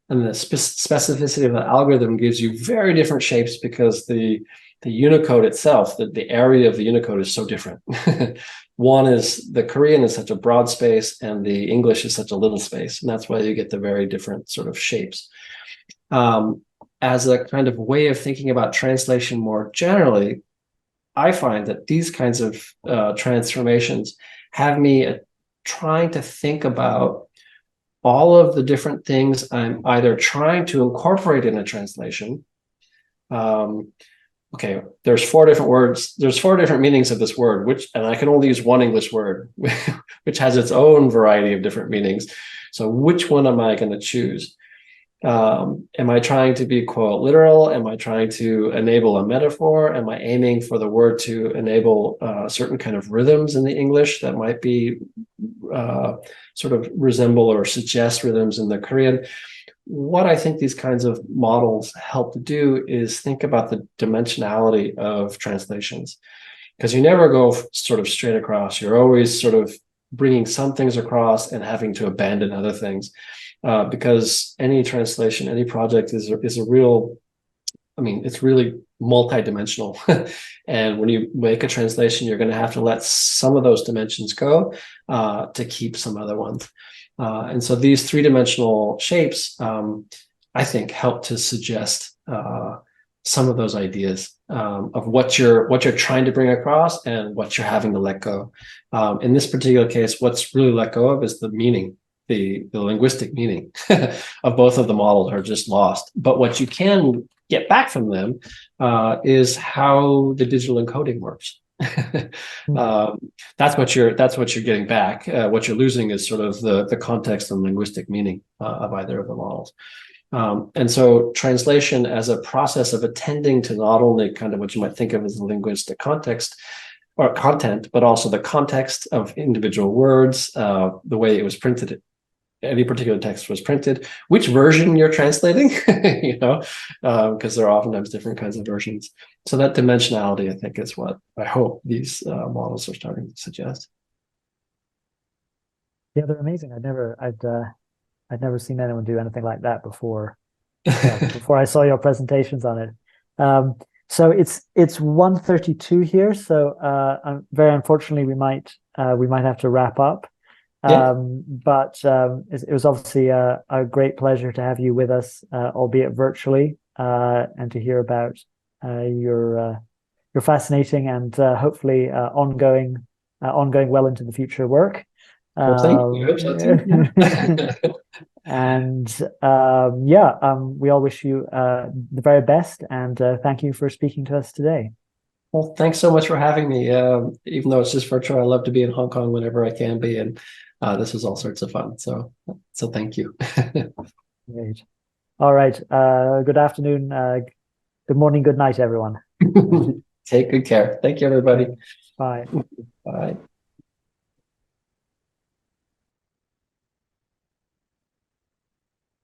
And the specificity of the algorithm gives you very different shapes because the Unicode itself, the area of the Unicode is so different. One is the Korean is such a broad space and the English is such a little space. And that's why you get the very different sort of shapes. As a kind of way of thinking about translation more generally, I find that these kinds of transformations have me trying to think about all of the different things I'm either trying to incorporate in a translation. Okay, there's 4 different words. There's 4 different meanings of this word, and I can only use one English word, which has its own variety of different meanings. So which one am I going to choose? Am I trying to be, quote, literal? Am I trying to enable a metaphor? Am I aiming for the word to enable certain kind of rhythms in the English that might be sort of resemble or suggest rhythms in the Korean? What I think these kinds of models help to do is think about the dimensionality of translations, because you never go sort of straight across. You're always sort of bringing some things across and having to abandon other things. Because any translation, any project is a real, I mean, it's really multidimensional. And when you make a translation, you're going to have to let some of those dimensions go to keep some other ones. And so these 3-dimensional shapes, I think, help to suggest some of those ideas of what you're trying to bring across and what you're having to let go. In this particular case, what's really let go of is the meaning. The linguistic meaning of both of the models are just lost. But what you can get back from them is how the digital encoding works. That's what you're getting back. What you're losing is sort of the context and linguistic meaning of either of the models. And so translation as a process of attending to not only kind of what you might think of as the linguistic context or content, but also the context of individual words, the way it was printed, any particular text was printed, which version you're translating, because there are oftentimes different kinds of versions. So that dimensionality, I think, is what I hope these models are starting to suggest. Yeah, they're amazing. I'd never seen anyone do anything like that before. Before I saw your presentations on it. So it's 1:32 here. So very unfortunately, we might have to wrap up. Yeah. But it was obviously a great pleasure to have you with us, albeit virtually, and to hear about your fascinating and hopefully ongoing well into the future work. Well, thank you. I hope so too. Yeah. And we all wish you the very best, and thank you for speaking to us today. Well, thanks so much for having me. Even though it's just virtual, I love to be in Hong Kong whenever I can be, and this was all sorts of fun. So thank you. Great. All right. Good afternoon. Good morning. Good night, everyone. Take good care. Thank you, everybody. Bye. Bye.